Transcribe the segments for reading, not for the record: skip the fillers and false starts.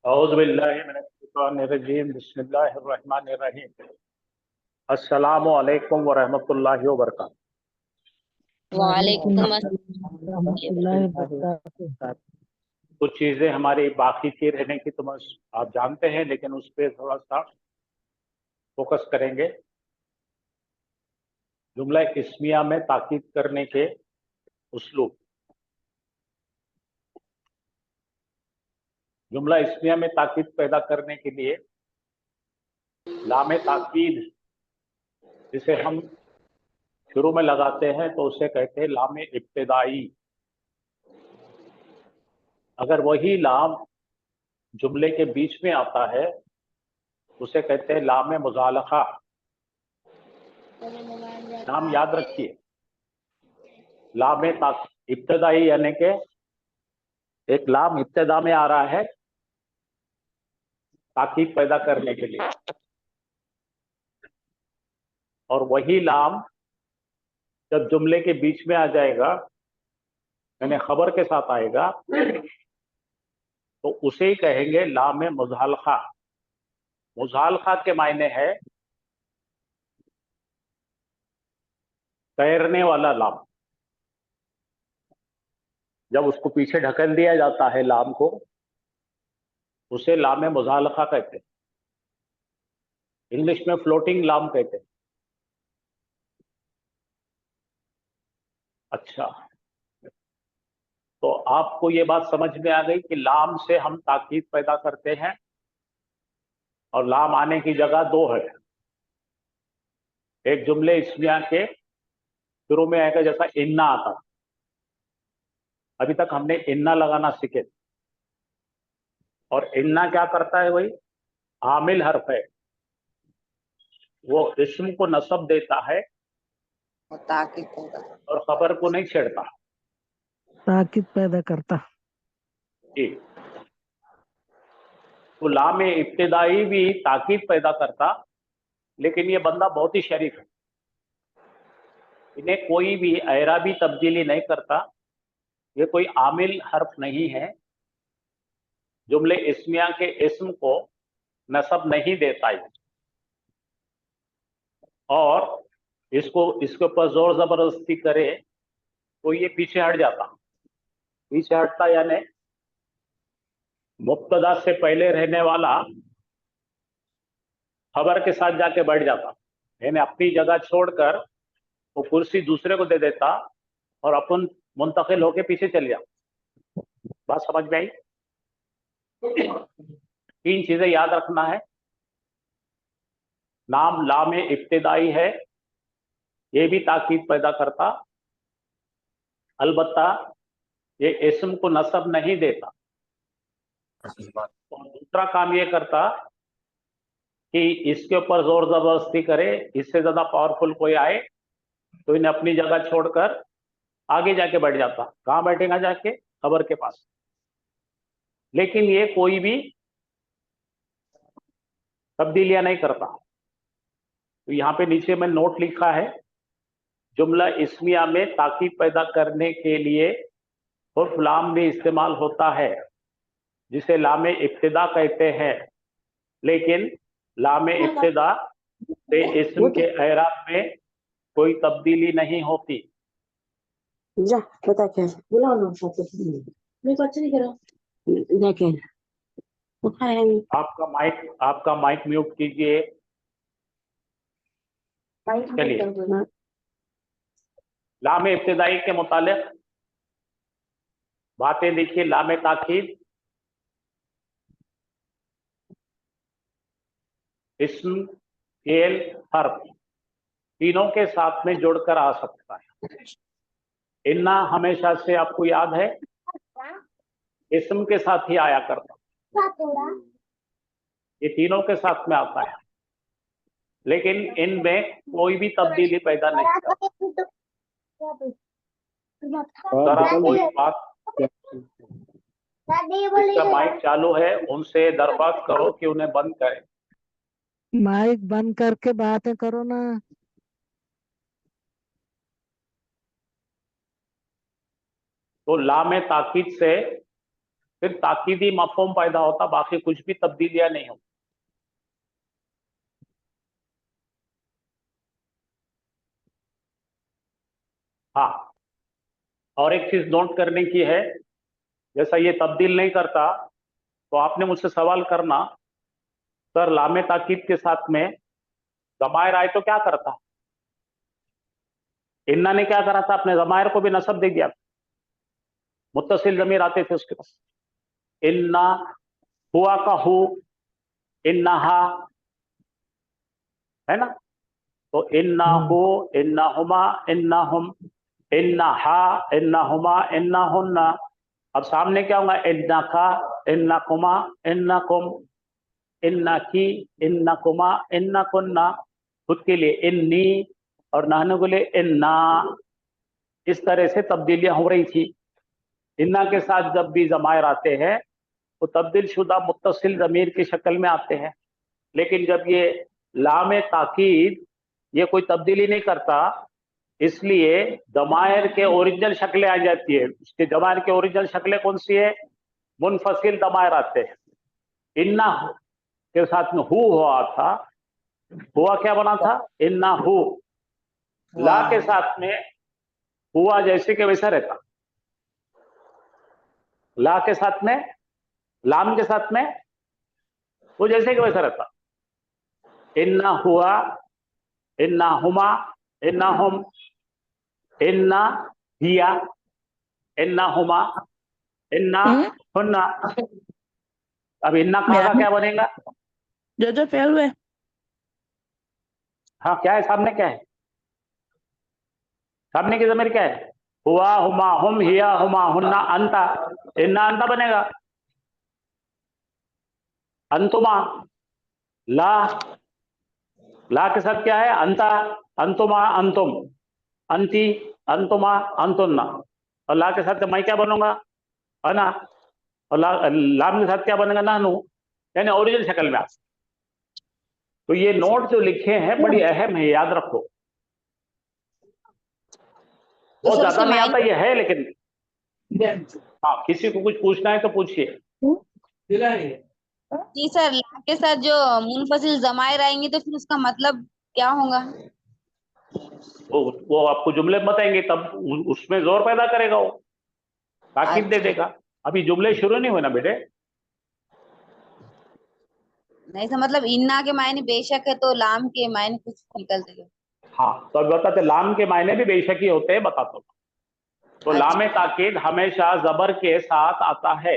औज़ु बिल्लाहि मिनश्शैतानिर्रजीम बिस्मिल्लाहिर्रहमानिर्रहीम। अस्सलामु अलैकुम व रहमतुल्लाहि व बरकातहू। वालेकुम वालेकुम अस्सलाम। रहमतुल्लाहि वबरकातुहू। कुछ चीज़ें हमारी बाकी थी रहने की तो बस आप जानते हैं, लेकिन उस पर थोड़ा सा फोकस करेंगे। जुमला इस्मिया में ताकीद करने के उस्लूब। जुमला इस्मिया में ताकीद पैदा करने के लिए लामे ताकीद जिसे हम शुरू में लगाते हैं तो उसे कहते हैं लामे इब्तिदाई। अगर वही लाम जुमले के बीच में आता है उसे कहते हैं लामे मुज़ालखा। नाम याद रखिए, लामे इब्तिदाई यानी कि एक लाम इब्तिदा में आ रहा है ताकीद पैदा करने के लिए, और वही लाम जब जुमले के बीच में आ जाएगा यानी खबर के साथ आएगा तो उसे ही कहेंगे लाम मुज़ालखा। मुज़ालखा के मायने है तैरने वाला लाम। जब उसको पीछे ढकेल दिया जाता है लाम को, उसे लाम मुज़ालखा कहते हैं। इंग्लिश में फ्लोटिंग लाम कहते हैं। अच्छा, तो आपको ये बात समझ में आ गई कि लाम से हम ताकीद पैदा करते हैं, और लाम आने की जगह दो है। एक जुमले इस्मिया के शुरू में आएगा, जैसा इन्ना आता। अभी तक हमने इन्ना लगाना सीखे, और इन्ना क्या करता है? वही आमिल हर्फ है, वो इस्म को नसब देता है और खबर को नहीं छेड़ता। ताकीद पैदा करता। जी, तो लाम इब्तिदाई भी ताकीद पैदा करता, लेकिन ये बंदा बहुत ही शरीफ है। इन्हें कोई भी एराबी तब्दीली नहीं करता। ये कोई आमिल हर्फ नहीं है, जुमले इस्मिया के इस्म को नसब नहीं देता है, और इसको इसके ऊपर जोर जबरदस्ती करे तो ये पीछे हट जाता। पीछे हटता यानी मुब्तदा से पहले रहने वाला खबर के साथ जाके बैठ जाता, यानी अपनी जगह छोड़कर वो कुर्सी दूसरे को दे देता और अपन मुंतकिल होके पीछे चल जाता। बात समझ में आई? तीन चीजें याद रखना है। नाम लाम इब्तिदाई है, ये भी ताकीद पैदा करता, अलबत्ता ये इस्म को नसब नहीं देता। और दूसरा काम ये करता कि इसके ऊपर जोर जबरदस्ती करे, इससे ज्यादा पावरफुल कोई आए तो इन्हें अपनी जगह छोड़कर आगे जाके बैठ जाता। कहाँ बैठेगा? जाके खबर के पास। लेकिन ये कोई भी तब्दीलियां नहीं करता। तो यहाँ पे नीचे में नोट लिखा है, जुमला इस्मिया में ताकीद पैदा करने के लिए हुर्फ लाम भी इस्तेमाल होता है, जिसे लामे इब्तिदा कहते हैं, लेकिन लामे इब्तिदा से इस्म के एराब में कोई तब्दीली नहीं होती। जा बता क्या है? बुलाओ ना साथ में। मैं कुछ नहीं करा। जाके उठाए नहीं। आपका माइक म्यूट कीजिए। चलिए, लामे इब्तिदाई के मुतालिक बातें देखिए। लामे ताकीद इस्म, फेल, हर्फ तीनों के साथ में जुड़कर आ सकता है। इन्ना हमेशा से आपको याद है इस्म के साथ ही आया करता, ये तीनों के साथ में आता है, लेकिन इनमें कोई भी तब्दीली पैदा नहीं करता। जरा कोई बात, जिसका माइक चालू है उनसे दरख्वास्त करो कि उन्हें बंद करें। माइक बंद करके बातें करो ना। तो लाम ताकीद से फिर ताकीदी मफहूम पैदा होता, बाकी कुछ भी तब्दीलियां नहीं होती। हाँ, और एक चीज नोट करने की है, जैसा ये तब्दील नहीं करता तो आपने मुझसे सवाल करना, सर लामे ताकीद के साथ में ज़मायर आए तो क्या करता? इन्ना ने क्या करा था, अपने ज़मायर को भी नसब दे दिया, मुत्तसिल ज़मीर आते थे उसके पास। इन्ना, हुआ का हु, इन्नहा, है ना? तो इन्ना हो, इन्ना हुमा, इन्ना हुम, इन्ना हा, इन्ना हुमा, इन्ना हुन्ना। अब सामने क्या होगा? इन्ना का, इन्ना कुमा, इन्ना कुम, इन्ना की, इन्ना कुमा, इन्ना कुन्ना। खुद के लिए इन्नी और नहनु के लिए इन्ना। इस तरह से तब्दीलियां हो रही थी। इन्ना के साथ जब भी ज़मायर आते हैं तो तब्दील शुदा मुत्तसिल ज़मीर की शक्ल में आते हैं, लेकिन जब ये लाम ताकीद ये कोई तब्दीली नहीं करता, इसलिए ज़मायर के ओरिजिनल शक्लें आ जाती है। उसके ज़मायर के ओरिजिनल शक्लें कौन सी है? मुनफसिल ज़मायर आते हैं। इन्ना के साथ में हु हुआ था, हुआ क्या बना था? इन्ना हु। ला के साथ में हुआ जैसे कि वैसा रहता, ला के साथ में, लाम के साथ में वो जैसे कि वैसा रहता। इन्ना हुआ, इन्ना हुमा, इन्ना हुम, इन्ना हिया, इन्ना हुमा, इन्ना हुन्ना। अब इन्ना खा का क्या बनेगा? जो फेल हुए। हाँ, क्या है सामने? क्या है सामने की ज़मीर? क्या है? हुआ, हुमा, हुम, हिया, हुमा, हुन्ना, अंता। इन्ना अंता बनेगा। अंतुमा, ला, ला के साथ क्या है? अंता, अंतुमा, अंतुम, अंति, अंतुमा, अंतुन्ना। और ला के साथ मैं क्या बनूंगा? अना। और लाम के साथ क्या बनेगा? नानू, यानी ओरिजिनल शक्ल में आ। तो ये नोट जो लिखे हैं बड़ी अहम है, याद रखो। बहुत सर, ज्यादा उसके नहीं आता मायने- ये है, लेकिन हाँ, किसी को कुछ पूछना है तो पूछिए। जी सर, ला के साथ जो मुनफसिल जमायर आएंगे तो फिर उसका मतलब क्या होगा? वो आपको जुमले बताएंगे, तब उसमें जोर पैदा करेगा, वो ताकीद दे अच्छा। देगा। अभी जुमले शुरू नहीं हुए ना बेटे। नहीं सर, मतलब इन्ना के मायने बेशक है तो लाम के मायने कुछ निकलते हैं। हाँ, तो अभी बताते, लाम के मायने भी बेशक ही होते हैं, बताता हूँ। तो लाम ताकीद हमेशा जबर के साथ आता है।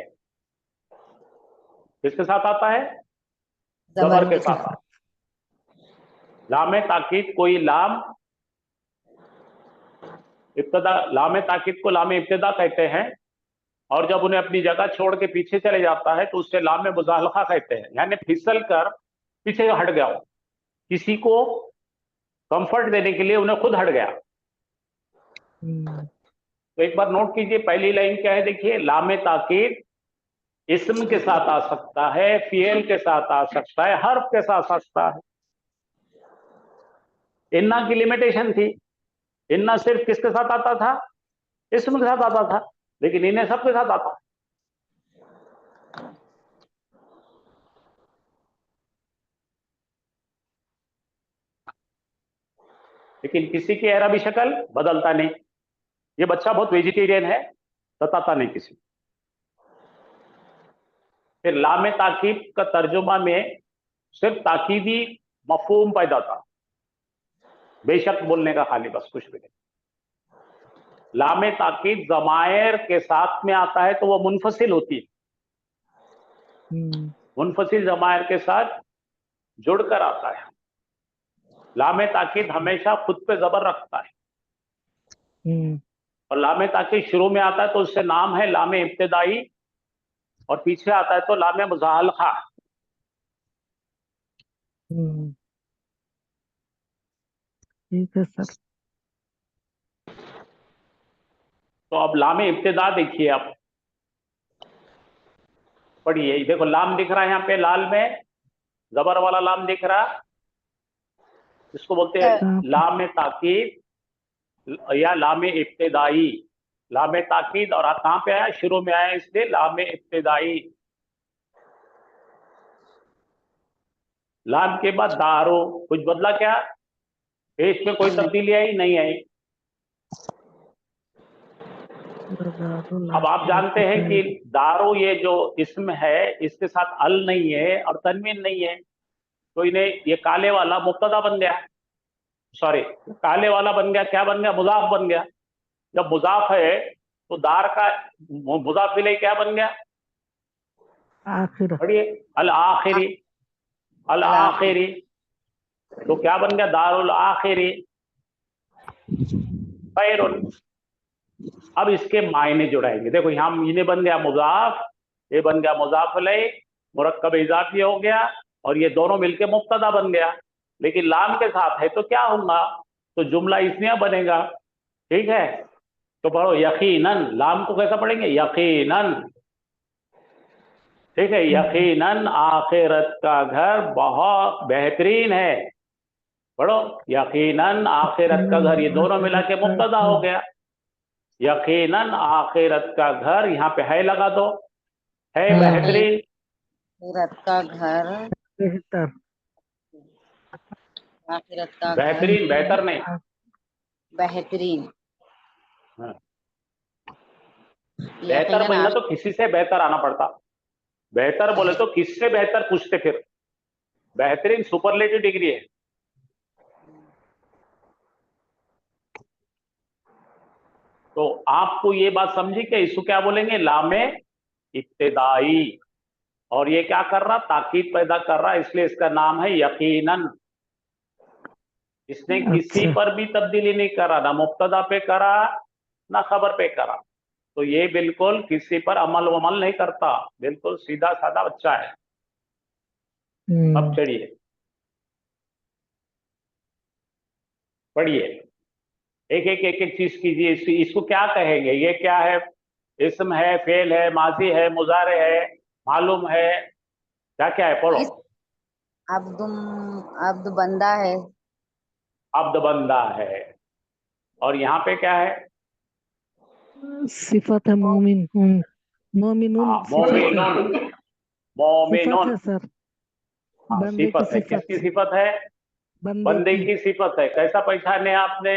किसके साथ आता है? जबर के साथ आता है। लाम ताकीद कोई लाम इब्तदा, लाम ताकीद को लाम इब्तदा कहते हैं, और जब उन्हें अपनी जगह छोड़ के पीछे चले जाता है तो उससे लाम मुजाहलका कहते हैं, यानी फिसल कर पीछे हट गया हो, किसी को कंफर्ट देने के लिए उन्हें खुद हट गया। तो एक बार नोट कीजिए, पहली लाइन क्या है? देखिए, लाम ताकीद इस्म के साथ आ सकता है, फियल के साथ आ सकता है, हर्फ के साथ आ सकता है। इन्ना की लिमिटेशन थी, इन्ना सिर्फ किसके साथ आता था? इस्म के साथ आता था, लेकिन इन्हें सबके साथ आता। लेकिन किसी की अरबी शक्ल बदलता नहीं। ये बच्चा बहुत वेजिटेरियन है, बताता नहीं किसी। फिर लाम ताकीद का तर्जुमा में सिर्फ ताकीदी मफहूम पैदा था, बेशक बोलने का खाली, बस कुछ भी नहीं। लाम ताकीद ज़मायर के साथ में आता है तो वो मुनफसिल होती है, मुनफसिल ज़मायर के साथ जुड़कर आता है। लाम ताकीद हमेशा खुद पे जबर रखता है, और लाम ताकीद शुरू में आता है तो उससे नाम है लाम इब्तिदाई, और पीछे आता है तो लाम मुजाहलका। ठीक है सर। तो अब लाम इब्तिदा देखिए, आप पढ़िए। देखो, लाम दिख रहा है यहाँ पे लाल में, जबर वाला लाम दिख रहा, इसको बोलते हैं लाम ताकीद या लाम इब्तिदाई। लाम ताकीद, और कहाँ पे आया, शुरू में आया, इसलिए लाम इब्तिदाई। लाम के बाद दारो, कुछ बदला क्या, पेश में कोई तब्दीली आई नहीं आई। अब आप जानते हैं कि दारो ये जो इस्म है इसके साथ अल नहीं है और तनवीन नहीं है, तो इन्हें ये काले वाला मुब्तदा बन गया, सॉरी काले वाला बन गया, क्या बन गया, मुजाफ बन गया। जब मुजाफ है तो दार का मुजाफ इलैह क्या बन गया, आखिर पढ़िए, अल आखिरी, अल आखिरी, तो क्या बन गया, दारुल आखिरी खैरुन। अब इसके मायने जुड़ाएंगे, देखो यहाँ इन्हें बन गया मुजाफ, ये बन गया मुजाफ इलैह, मुरक्कब इजाफी हो गया, और ये दोनों मिलके मुब्तदा बन गया। लेकिन लाम के साथ है तो क्या होगा, तो जुमला इस्मिया बनेगा, ठीक है। तो पढ़ो यकीनन, लाम को कैसा पढ़ेंगे, यकीनन, ठीक है, यकीनन आखिरत का घर बहुत बेहतरीन है। पढ़ो यकीनन आखिरत का घर, ये दोनों मिला के मुब्तदा हो गया। यकीनन आखिरत का घर, यहाँ पे है लगा दो, है बेहतरीन, आखिरत का घर, बेहतर, आखिरत का घर बेहतरीन, बेहतर नहीं, बेहतरीन। हाँ। बेहतर यकीनन बोलना तो किसी से बेहतर आना पड़ता, बेहतर बोले तो किससे बेहतर पूछते, फिर बेहतरीन सुपरलेटिव डिग्री है। तो आपको ये बात समझी कि इसको क्या बोलेंगे, लामे इब्तिदाई, और ये क्या कर रहा, ताकीद पैदा कर रहा, इसलिए इसका नाम है यकीनन। इसने किसी अच्छा। पर भी तब्दीली नहीं करा, ना मुब्तदा पे करा ना खबर पे करा, तो ये बिल्कुल किसी पर अमल वमल नहीं करता, बिल्कुल सीधा साधा बच्चा है। अब चढ़िए पढ़िए, एक एक एक एक चीज कीजिए, इसको क्या कहेंगे, ये क्या है, इस्म है, फेल है, माजी है, मुजारे है, मालूम है, क्या क्या है, पढ़ो। अब्दुम, अब्द बंदा है, अब्द बंदा है, और यहाँ पे क्या है, सिफत है मोमिन, मोमिनुन सिफत है, मोमिनुन, सिफत मोमिनुन, है सर, हाँ बंदे की सिफत है, किसकी सिफत, सिफत है, बंदे बंदे की। की सिफत है। कैसा पहचाने आपने,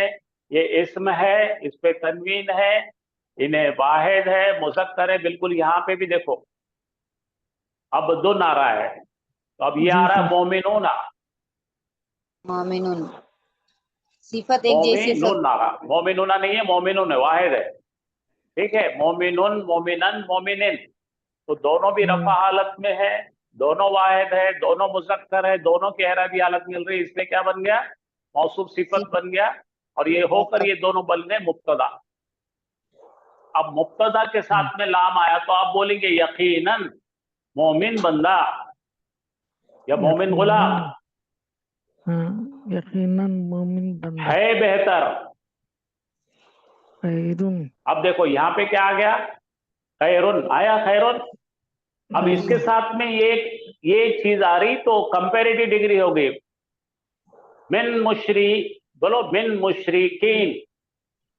ये इस्म है, इस पे तनवीन है, इन्हें वाहिद है, मुज़क्कर है, बिल्कुल यहाँ पे भी देखो अब्दुन आ रहा है, तो अब ये जी आ रहा है सर। मोमिनूना, मोमिनुन, सिफत एक जैसी है मोमिनुन सब। आ रहा, मोमिनूना नहीं है, मोमिनुन है, वाहिद है, ठीक है, मोमिनुन, मोमिनन, मोमिनिन, तो दोनों भी रफा हालत में है, दोनों वाहिद है, दोनों मुज़क्कर है, दोनों की एराबी हालत मिल रही है, इसलिए क्या बन गया, मौसूफ सिफत बन गया, और ये होकर ये दोनों बन गए मुब्तदा। अब मुब्तदा के साथ में लाम आया तो आप बोलेंगे यकीनन मोमिन बंदा या मोमिन गुलाम यकीनन, हाँ, यकीनन मोमिन बंदा, है बेहतर। खैरुन, अब देखो यहाँ पे क्या आ गया, खैरुन आया, खैरुन। अब इसके साथ में ये एक चीज आ रही तो कंपेरेटिव डिग्री हो गई, मिन मुशरी, बोलो मिन मुशरिकीन,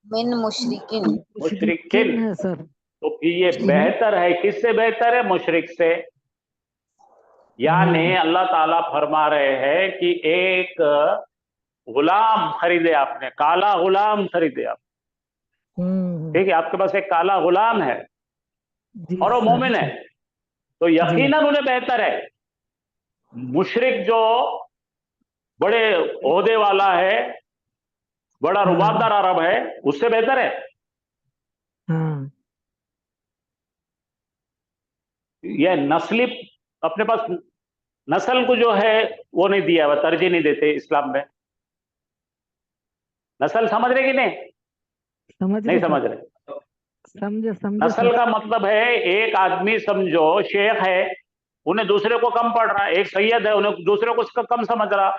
मिन मुशरिकिन, मुशरिकिन, है सर। तो फिर ये बेहतर है, किससे बेहतर है, मुशरिक से। यानी अल्लाह ताला फरमा रहे हैं कि एक गुलाम खरीदे आपने, काला गुलाम खरीदे आप, ठीक है, आपके पास एक काला गुलाम है जी और वो सर, मोमिन है, तो जी। यकीनन उन्हें बेहतर है। मुशरिक जो बड़े ओहदे वाला है, बड़ा रुबाबदार अरब है, उससे बेहतर है। हाँ, यह नस्ली, अपने पास नस्ल को जो है वो नहीं दिया हुआ, तरजीह नहीं देते इस्लाम में। नस्ल समझ रहे कि नहीं, समझ नहीं रहे समझ सर, रहे। समझे समझे नस्ल सर। का मतलब है एक आदमी समझो शेख है, उन्हें दूसरे को कम पढ़ रहा है, एक सैयद है उन्हें दूसरे को उसका कम समझ रहा,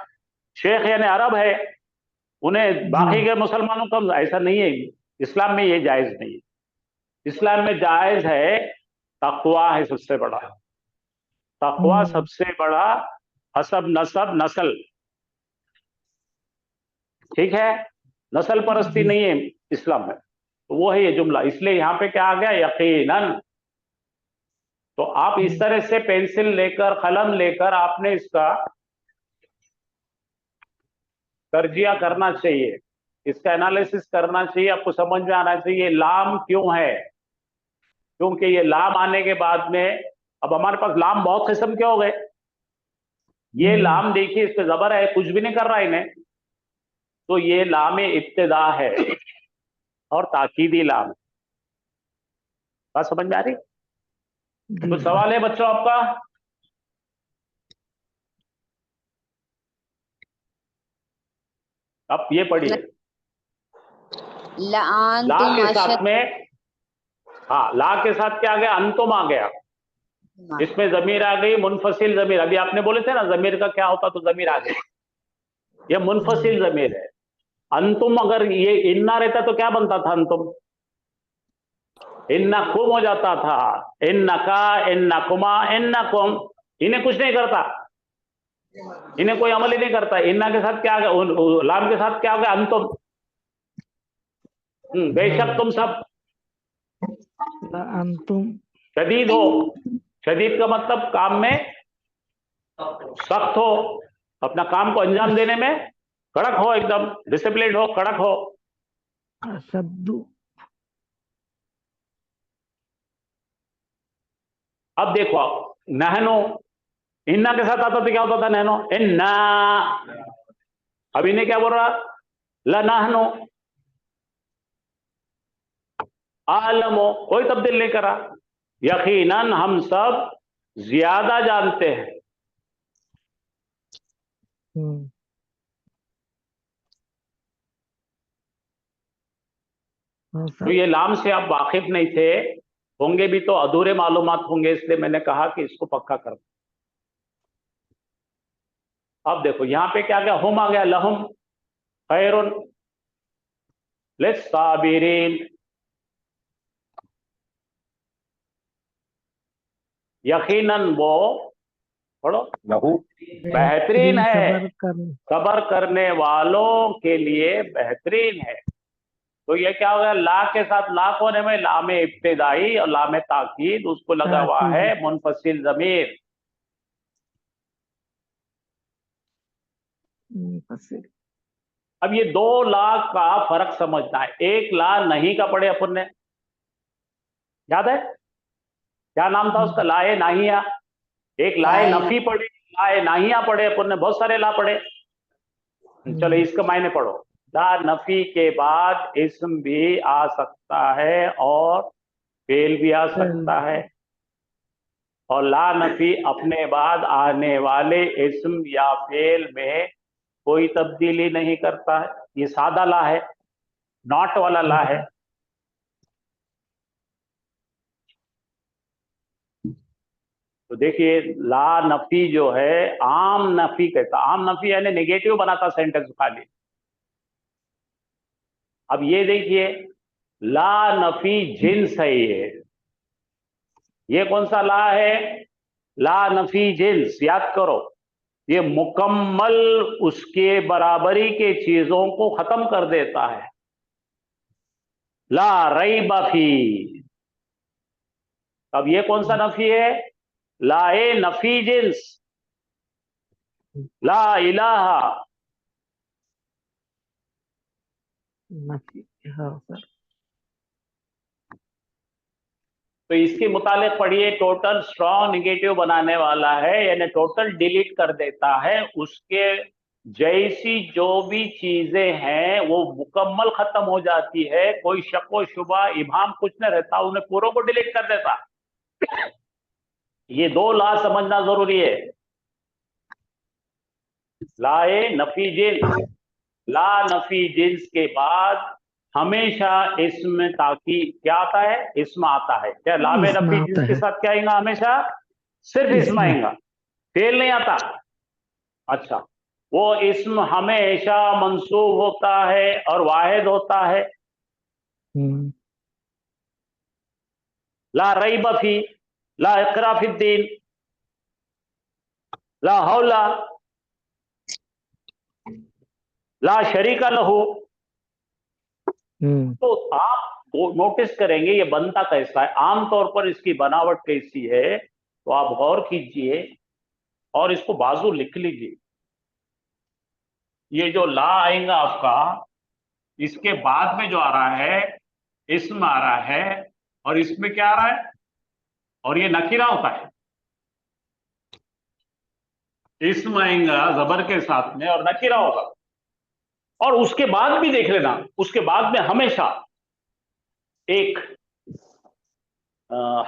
शेख यानी अरब है, उन्हें बाकी के मुसलमानों को ऐसा नहीं है। इस्लाम में ये जायज नहीं है, इस्लाम में जायज है, तकवा है सबसे बड़ा, तकवा सबसे बड़ा, हसब नसब नस्ल, ठीक है, नस्ल परस्ती नहीं है इस्लाम में। तो वो है ये जुमला, इसलिए यहाँ पे क्या आ गया, यकीनन। तो आप इस तरह से पेंसिल लेकर, कलम लेकर आपने इसका तर्जिया करना चाहिए, इसका एनालिसिस करना चाहिए, आपको समझ में आना चाहिए लाम क्यों है। क्योंकि ये लाम आने के बाद में अब हमारे पास लाम बहुत किस्म के हो गए। ये लाम देखिए, इस पे जबर है, कुछ भी नहीं कर रहा इन्हें, तो ये लाम इब्तिदा है और ताकीदी लाम है। बात समझ में आ रही? कुछ सवाल है बच्चों आपका? अब ये पढ़िए, ला लअनतुम के साथ अशद में, हाँ ला के साथ क्या आ गया, अंतुम आ गया। इसमें जमीर आ गई, मुनफसिल जमीर। अभी आपने बोले थे ना जमीर का क्या होता, तो जमीर आ गई, ये मुनफसिल जमीर है। अंतुम अगर ये इन्ना रहता तो क्या बनता था, अंतुम इन्ना कुम हो जाता था। इन्ना का, इन्ना कुमा, इन्ना कुम, इन्हें कुछ नहीं करता, इन्हें कोई अमल ही नहीं करता। इन्ना के साथ क्या आ गया, लाम के साथ क्या आ गया, अंतुम। बेशक तुम सब अंतुम शदीद हो। शदीद का मतलब काम में सख्त हो, अपना काम को अंजाम देने में कड़क हो, एकदम डिसिप्लिन हो, कड़क हो। अशद्दु अब देखो, नहनो इन्ना के साथ आता तो क्या होता था, नहनो इन्ना। अब इन्हें क्या बोल रहा, लनहनो। आलमो, कोई तब्दील नहीं करा। यकीनन हम सब ज्यादा जानते हैं। तो ये लाम से आप वाकिफ नहीं थे, होंगे भी तो अधूरे मालूमात होंगे, इसलिए मैंने कहा कि इसको पक्का कर दो। अब देखो यहां पे क्या गया, हुम आ गया, लहुम खैरुन लिस्साबिरीन। यकीनन वो, पढ़ो, लहू बेहतरीन है, सबर करने वालों के लिए बेहतरीन है। तो ये क्या होगा, ला के साथ, ला होने में लाम इब्तिदाई और लाम ताकीद, उसको लगा हुआ है मुनफसिल जमीर। अब ये दो ला का फर्क समझना है। एक ला नहीं का पढ़े अपन ने, याद है क्या नाम था उसका, लाए नाहिया। एक लाए नफी पढ़े, लाए नाहिया पढ़े अपन ने, बहुत सारे ला पढ़े। चलो इसका मायने पढ़ो। ला नफी के बाद इस्म भी आ सकता है और फेल भी आ सकता है, और ला नफी अपने बाद आने वाले इस्म या फेल में कोई तब्दीली नहीं करता है। ये सादा ला है, नॉट वाला ला है। तो देखिए ला नफी जो है, आम नफी कहता, आम नफी यानी नेगेटिव बनाता सेंटेंस खाली। अब ये देखिए ला नफी जिन्स है, ये कौन सा ला है, ला नफी जिन्स। याद करो, ये मुकम्मल उसके बराबरी के चीजों को खत्म कर देता है। ला रईब फी, अब ये कौन सा नफी है, लाए नफी जिन्स। ला इलाहा, तो इसके मुतालिक पढ़िए, टोटल स्ट्रॉन्ग निगेटिव बनाने वाला है, यानी टोटल डिलीट कर देता है। उसके जैसी जो भी चीजें हैं वो मुकम्मल खत्म हो जाती है, कोई शक व शुबा इबाम कुछ नहीं रहता, उन्हें पूरों को डिलीट कर देता। ये दो ला समझना जरूरी है। लाए नफी जिन्स, ला नफी जिन्स के बाद हमेशा इसमें ताकि क्या आता है, इसम आता है। क्या लाम नफी जिन्स के साथ क्या आएगा, हमेशा सिर्फ इसम आएगा, फेल नहीं आता। अच्छा, वो इसम हमेशा मंसूब होता है और वाहिद होता है। ला रईब फी, ला इकरा फिद्दीन, ला हौला, ला शरीका लहू। तो आप वो नोटिस करेंगे ये बनता कैसा है, आमतौर पर इसकी बनावट कैसी है, तो आप गौर कीजिए और इसको बाजू लिख लीजिए। ये जो ला आएगा आपका, इसके बाद में जो आ रहा है इसम आ रहा है, और इसमें क्या आ रहा है, और ये नकीरा होता है। इसम आएगा जबर के साथ में और नकीरा होगा। और उसके बाद भी देख लेना, उसके बाद में हमेशा एक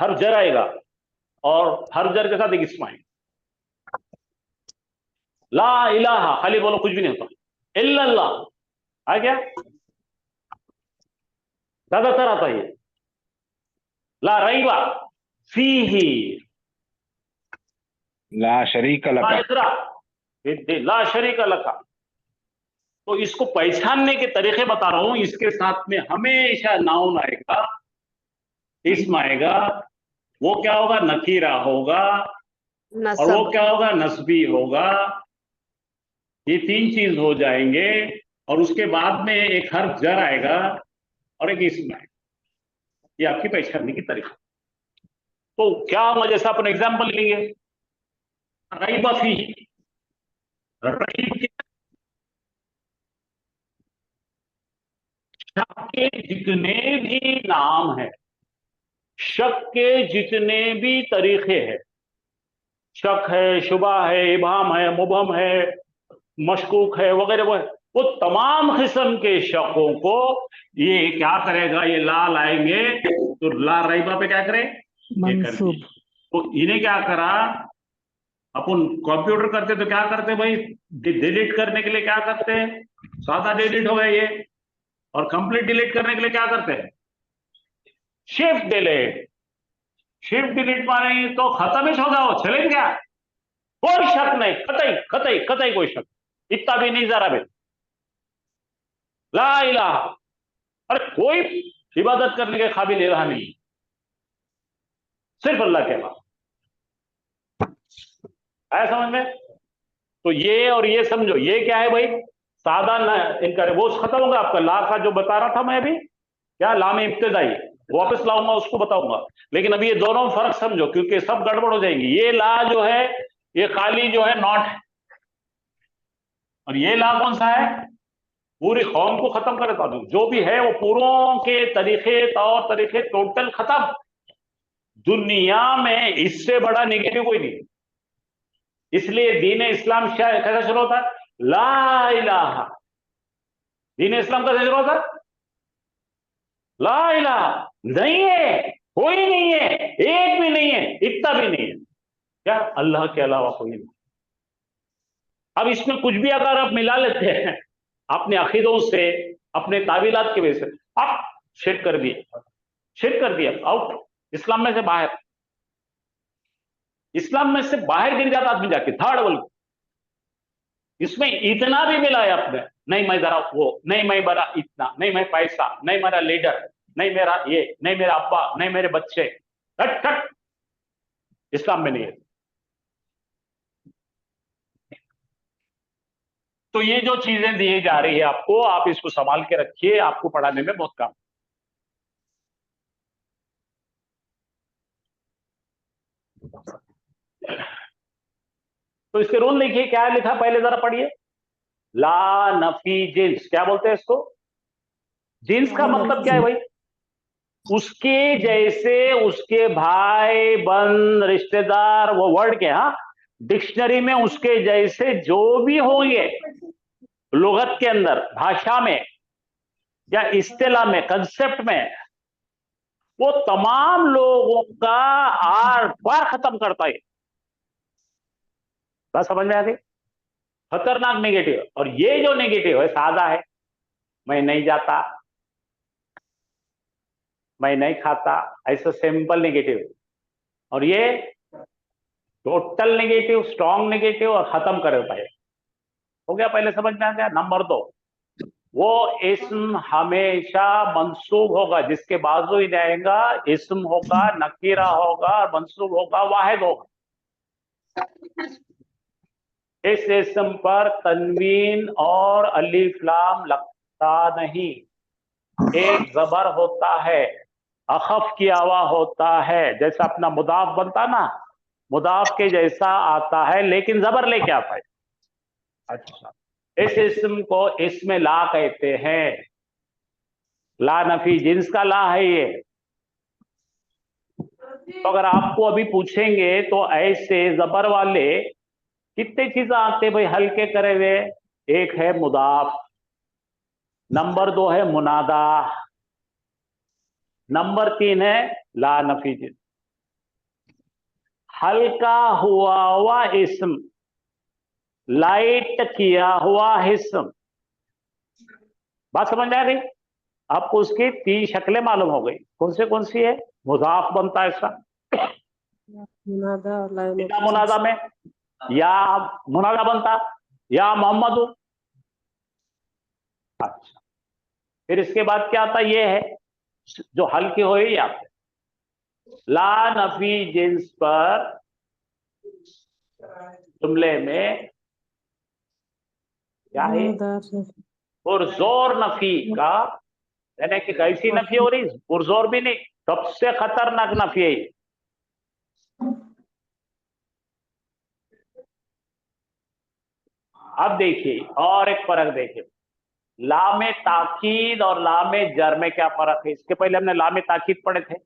हर जर आएगा और हर जर के साथ एक इसम आएगा। ला इलाहा, खाली बोलो, कुछ भी नहीं होता, इल्लल्लाह आ गया, ज्यादातर आता है। ला रईबा फीही, ला शरीक ला लका। इकरा, ला शरीक लका। तो इसको पहचानने के तरीके बता रहा हूं। इसके साथ में हमेशा नाउन आएगा, इस्म आएगा, वो क्या होगा, नकीरा होगा, और वो क्या होगा, नस्बी होगा। ये तीन चीज हो जाएंगे, और उसके बाद में एक हर्फ जर आएगा और एक इस्म आएगा। ये आपकी पहचानने की तरीका। तो क्या होगा, जैसा अपन एग्जाम्पल लेंगे, रईबा फी, रईब शक के जितने भी नाम है, शक के जितने भी तरीके हैं, शक है, शुबा है, इबाम है, मुबहम है, मशकूक है, वगैरह वगैरह, वो तमाम किस्म के शकों को ये क्या करेगा, ये ला लाएंगे तो ला रईबा पे क्या करे, ये कर मंसूब। दिए। तो इन्हें क्या करा, अपन कंप्यूटर करते तो क्या करते भाई, डिलीट करने के लिए क्या करते हैं, सादा डिलीट हो गया ये, और कंप्लीट डिलीट करने के लिए क्या करते हैं, शिफ्ट डिलीट। शिफ्ट डिलीट मारेंगे तो खत्म ही होगा, वो चलेंगे क्या, कोई शक नहीं, कतई कतई कतई कोई शक, इतना भी नहीं, जरा भी। ला इलाहा, अरे कोई इबादत करने के काबिल इलाहा नहीं, सिर्फ अल्लाह के अलावा। आया समझ में? तो ये और ये समझो, ये क्या है भाई, सादा ना इनका वो खत्म होगा आपका ला का, जो बता रहा था मैं अभी, क्या ला में इब्तिदाई, वापस लाऊंगा उसको बताऊंगा। लेकिन अभी ये दोनों में फर्क समझो, क्योंकि सब गड़बड़ हो जाएंगी। ये ला जो है ये खाली जो है नॉट है, और ये ला कौन सा है, पूरी कौम को खत्म कर देता हूं, जो भी है वो पूरों के तरीके, तौर तरीके टोटल खत्म। दुनिया में इससे बड़ा नेगेटिव कोई नहीं। इसलिए दीन इस्लाम कैसा शुरू होता है, ला इलाहा। दीन इस्लाम कैसे शुरू होता है, ला इलाहा, नहीं है, कोई नहीं है, एक भी नहीं है, इतना भी नहीं है, क्या अल्लाह के अलावा कोई नहीं। अब इसमें कुछ भी अगर आप मिला लेते हैं अपने अकीदों से, अपने तावीलात की वजह से, आप शिर्क कर दिए, शिर्क कर दिया, आउट, इस्लाम में से बाहर। इस्लाम में से बाहर गिर जाता आदमी जाके, थर्ड वर्ल्ड। इसमें इतना भी मिला है आपने, नहीं मैं जरा वो, नहीं मैं बड़ा इतना, नहीं मैं पैसा, नहीं मेरा लीडर, नहीं मेरा ये, नहीं मेरा अब्बा, नहीं मेरे बच्चे, कट कट, इस्लाम में नहीं है। तो ये जो चीजें दी जा रही है आपको, आप इसको संभाल के रखिए, आपको पढ़ाने में बहुत काम। तो इसके रूल देखिए, क्या लिखा, पहले जरा पढ़िए। ला नफी जिन्स, क्या बोलते हैं इसको, जिन्स का मतलब क्या है भाई, उसके जैसे, उसके भाई बंद रिश्तेदार, वो वर्ड के, हाँ, डिक्शनरी में उसके जैसे जो भी होंगे, लुगत के अंदर, भाषा में या इस्तेलाह में, कंसेप्ट में, वो तमाम लोगों का आर पार खत्म करता है। बस समझ में आ गई, खतरनाक नेगेटिव। और ये जो नेगेटिव है सादा है, मैं नहीं जाता, मैं नहीं खाता, ऐसा सिंपल नेगेटिव। और ये टोटल नेगेटिव, स्ट्रॉन्ग नेगेटिव, और खत्म करे पाए। हो गया, पहले समझ में आ गया। नंबर 2, वो इस्म हमेशा मंसूब होगा, जिसके बाजू ही जाएगा, इस्म होगा, नकीरा होगा, और मंसूब होगा, वाहिद होगा। इस इस्म पर तनवीन और अलिफ लाम लगता नहीं। एक जबर होता है, अखफ किया हुआ होता है, जैसा अपना मुदाफ बनता ना, मुदाफ के जैसा आता है लेकिन जबर लेके आता है। अच्छा, इस इस्म को इसमें ला कहते हैं। ला नफी जिन्स का ला है ये। तो अगर आपको अभी पूछेंगे तो ऐसे जबर वाले कितने चीजें आते भाई हल्के करे हुए। एक है मुदाफ, नंबर 2 है मुनादा, नंबर 3 है ला नफी जिन्स। हल्का हुआ इस्म, लाइट किया हुआ इस्म। बात समझ आ गई आपको? उसकी 3 शक्लें मालूम हो गई। कौन सी है? मुजाफ बनता है इसका मुनादा और लाइन बिना मुनादा में, या मुनादा बनता या मोहम्मद हो। अच्छा, फिर इसके बाद क्या आता? ये है जो हल्के हो या ला नफी जिन्स पर जुमले में क्या है? पुरजोर नफी का, यानी कि कैसी नफी हो रही? पुरजोर भी नहीं, सबसे खतरनाक नफी है। अब देखिए और एक फर्क देखिए, लामे ताकीद और लामे जर में क्या फर्क है? इसके पहले हमने लामे ताकीद पढ़े थे।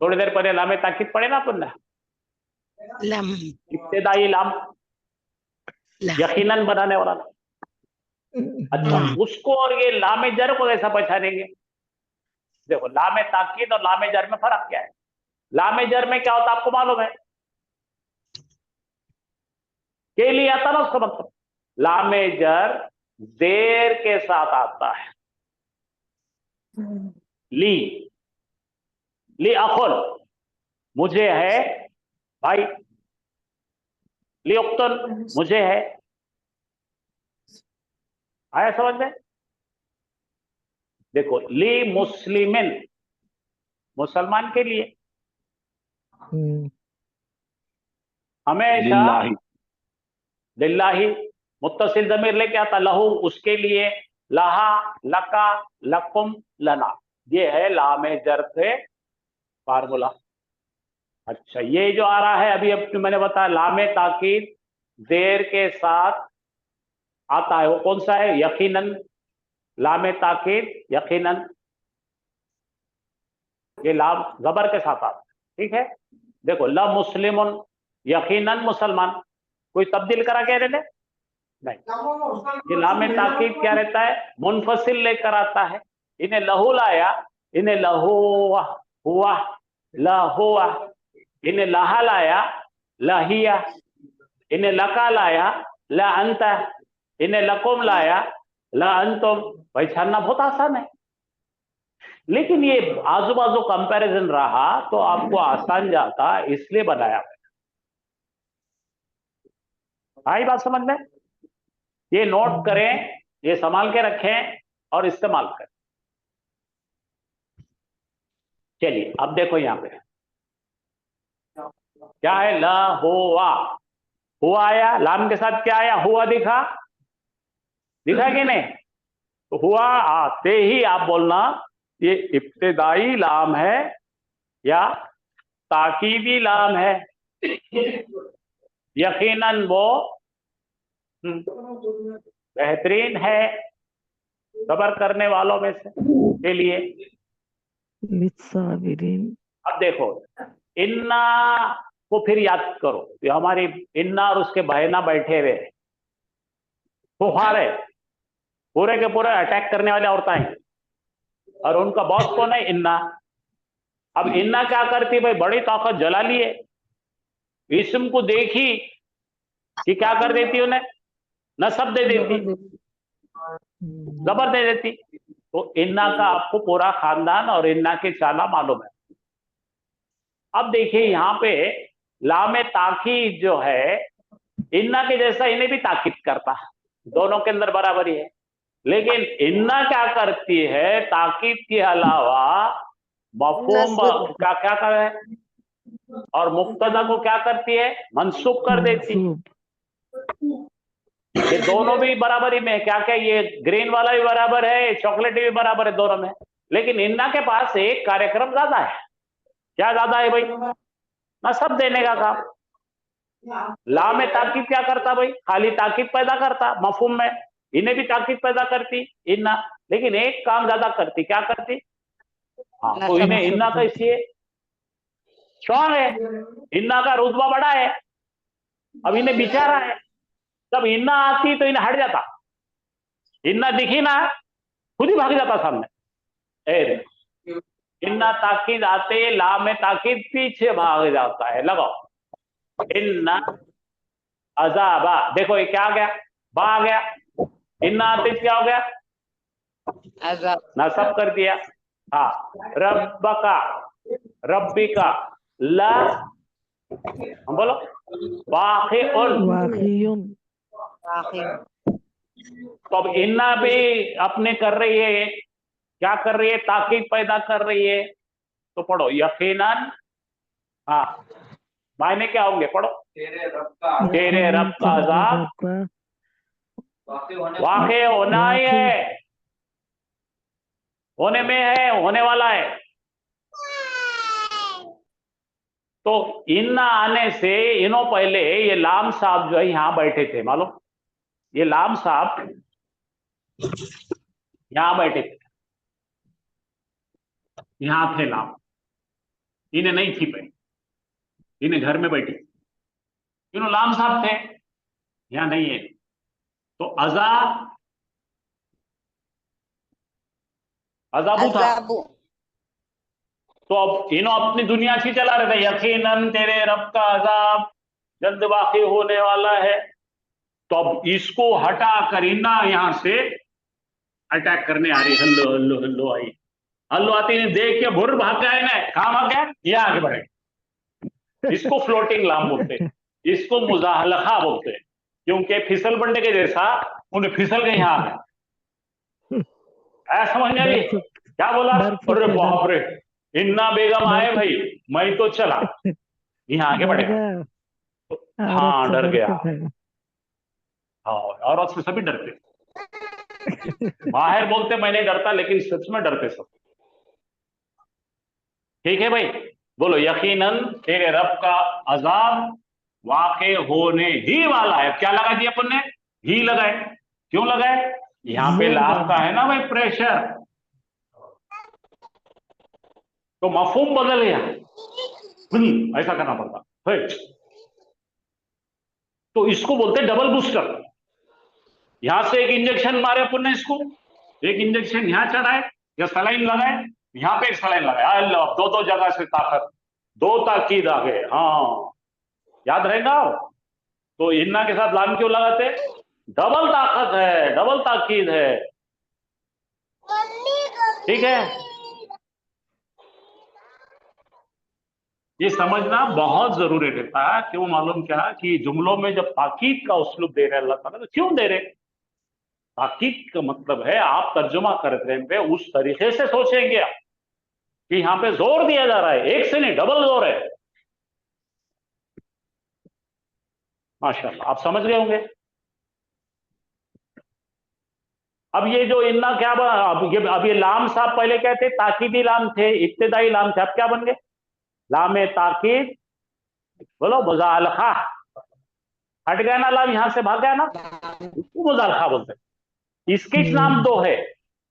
थोड़ी देर पहले लामे ताकीद पढ़े ना अपन ने। लम इब्तिदाई लाम यकीनन बनाने वाला। अच्छा, उसको और ये लामे जर को कैसा पहचानेंगे? देखो, लामे ताकीद और लामे जर में फर्क क्या है? लामे जर में क्या होता है आपको मालूम है? के लिए आता ना उसका मतलब। लामे जर देर के साथ आता है। ली ली अखुल, मुझे है भाई। ली उक्तन, मुझे है। आया समझ में? देखो, ली मुस्लिमिन, मुसलमान के लिए। हमेशा लिल्लाही मुत्तसिल ज़मीर लेके आता, लहू उसके लिए, लहा लका लकुम लना। ये है लामे जर से फार्मूला। अच्छा, ये जो आ रहा है अभी मैंने बताया लामे ताकीद देर के साथ आता है, वो कौन सा है? यकीनन। लामे ताकीद यकीनन, ये लाम जबर के साथ आता है। ठीक है, देखो, ल मुस्लिमुन, यकीनन मुसलमान। कोई तब्दील करा क्या रहने? नहीं। ये लामे ताकीद क्या रहता है? मुनफसिल लेकर आता है। इन्हें लहू लाया, इन्हें लहू हुआ लहुआ, इन्हें लहा लाया लहिया, इन्हें लका लाया ला अंता, इन्हें लकुम लाया ला अंतुम। पहचानना बहुत आसान है, लेकिन ये आजू बाजू कंपैरिजन रहा तो आपको आसान जाता, इसलिए बनाया। आई बात समझ में? ये नोट करें, ये संभाल के रखें और इस्तेमाल करें। चलिए अब देखो यहां पे क्या है? ला हुआ, हुआ आया, लाम के साथ क्या आया? हुआ दिखा कि नहीं? तो हुआ आते ही आप बोलना ये इब्तिदाई लाम है या ताकीदी लाम है। यकीनन वो बेहतरीन है सबर करने वालों में से के लिए। अब देखो, इन्ना को फिर याद करो, ये हमारी इन्ना और उसके बहना बैठे हुए फुहारे पूरे के पूरे अटैक करने वाले औरतें हैं, और उनका बॉस कौन है? इन्ना। अब इन्ना क्या करती भाई? बड़ी ताकत जला लिए, इस्म को देखी कि क्या कर देती, उन्हें नसब दे देती, जबर दे देती। तो इन्ना का आपको पूरा खानदान और इन्ना के चाला मालूम है। अब देखिए यहां पे लामे ताकीद जो है, इन्ना के जैसा इन्हें भी ताकीद करता, दोनों के अंदर बराबरी है। लेकिन इन्ना क्या करती है? ताकीद के अलावा मफहूम क्या क्या करे और मुक्तदा को क्या करती है? मंसूब कर देती। ये दोनों भी बराबरी में है। क्या क्या, ये ग्रीन वाला भी बराबर है, चॉकलेटी भी बराबर है, दोनों में। लेकिन इन्ना के पास एक कार्यक्रम ज्यादा है। क्या ज्यादा है भाई? नसब देने का काम। ला में ताकीद क्या करता भाई? खाली ताकीद पैदा करता मफहूम में। इन्हें भी ताकीद पैदा करती इन्ना, लेकिन एक काम ज्यादा करती। क्या करती? हाँ, तो इन्हें इन्ना का इसलिए स्ट्रॉन्ग है, इन्ना का रुतबा बड़ा है। अब इन्हें बिचारा है, जब इन्ना आती तो इन्हें हट जाता। इन्ना दिखी ना, खुद ही भाग जाता सामने। ए, इन्ना ताकीद आते ला में ताकीद पीछे भाग जाता है। लगाओ, इन्ना अजाबा। देखो ये क्या आ गया? बा आ गया। इन्ना आते क्या हो गया? अजाब। नसब कर दिया। हाँ, रब्बका, रब्बिका, ला, हम बोलो वाक़िउन। वाक़ियुन। तो अब इन्ना भी अपने कर रही है, क्या कर रही है? ताकीद पैदा कर रही है। तो पढ़ो यकीनन। हाँ, मायने क्या होंगे? पढ़ो। तेरे रब का अजाब वाक़ई होना ही है, होने में है, होने वाला है। तो इन्ना आने से इनो पहले ये लाम साहब जो है यहां बैठे थे, मालूम? ये लाम साहब यहां बैठे थे, यहां थे लाम। इन्हें नहीं थी पहले, इन्हें घर में बैठी। इन्हों लाम साहब थे, यहां नहीं है। तो अजाब, अजाबू था। अजाबु। तो अब इन्हों अपनी दुनिया से चला रहे थे, यकीनन तेरे रब का अजाब जल्द वाक़ई होने वाला है। तो अब इसको हटा कर इन्ना यहां से अटैक करने आ रही। हल्लो हल्लो हल्लो आई, हल्लो आती नहीं, देख के भुर भाग गए ना, कहां भाग गया? ये आगे बढ़े। इसको फ्लोटिंग लाम बोलते हैं, इसको मुजाहलखा बोलते हैं, क्योंकि फिसल बंडे के जैसा उन्हें फिसल के यहां आ गया। ऐसा समझ में आई? क्या बोला? अरे बाप रे, इन्ना बेगम आए भाई, मैं तो चला, यहाँ आगे बढ़े। हाँ, डर गया। हाँ, औरत से सभी डरते। बाहर बोलते मैं नहीं डरता, लेकिन सच में डरते सब। ठीक है भाई, बोलो यकीनन तेरे रब का अजाब वाक़ई होने ही वाला है। क्या लगा दिया अपन ने? ही लगाए। क्यों लगाए? यहां पे लाभ का है ना भाई, प्रेशर, तो मफहूम बदल गया। ऐसा करना पड़ता है। तो इसको बोलते हैं डबल बूस्टर। यहां से एक इंजेक्शन मारे अपन ने इसको, एक इंजेक्शन यहां चढ़ाए या सलाइन लगाए, यहां पे एक सलाइन लगाए, अल्लाह, दो दो जगह से ताकत, दो ताकीद आ गए। हाँ, याद रहेगा। तो इन्ना के साथ लाम क्यों लगाते? डबल ताकत है, डबल ताकीद है। ठीक है, ये समझना बहुत जरूरी रहता है। क्यों मालूम? क्या कि जुमलों में जब ताकीद का उसलूब दे रहे अल्लाह ताला, तो क्यों दे रहे? ताकीद का मतलब है आप तर्जुमा करते हैं उस तरीके से सोचेंगे कि यहां पे जोर दिया जा रहा है, एक से नहीं डबल जोर है। माशाल्लाह, आप समझ गए होंगे। अब ये जो इन्ना क्या अब ये लाम साहब पहले क्या थे? ताकीदी लाम थे, इब्तिदाई लाम थे। अब क्या बन गए? लाम ताकीद, बोलो मुजालखा। हट गया ना लाम, यहां से भाग गया ना, इसको मुजालखा बोलते हैं। इसके नाम दो है,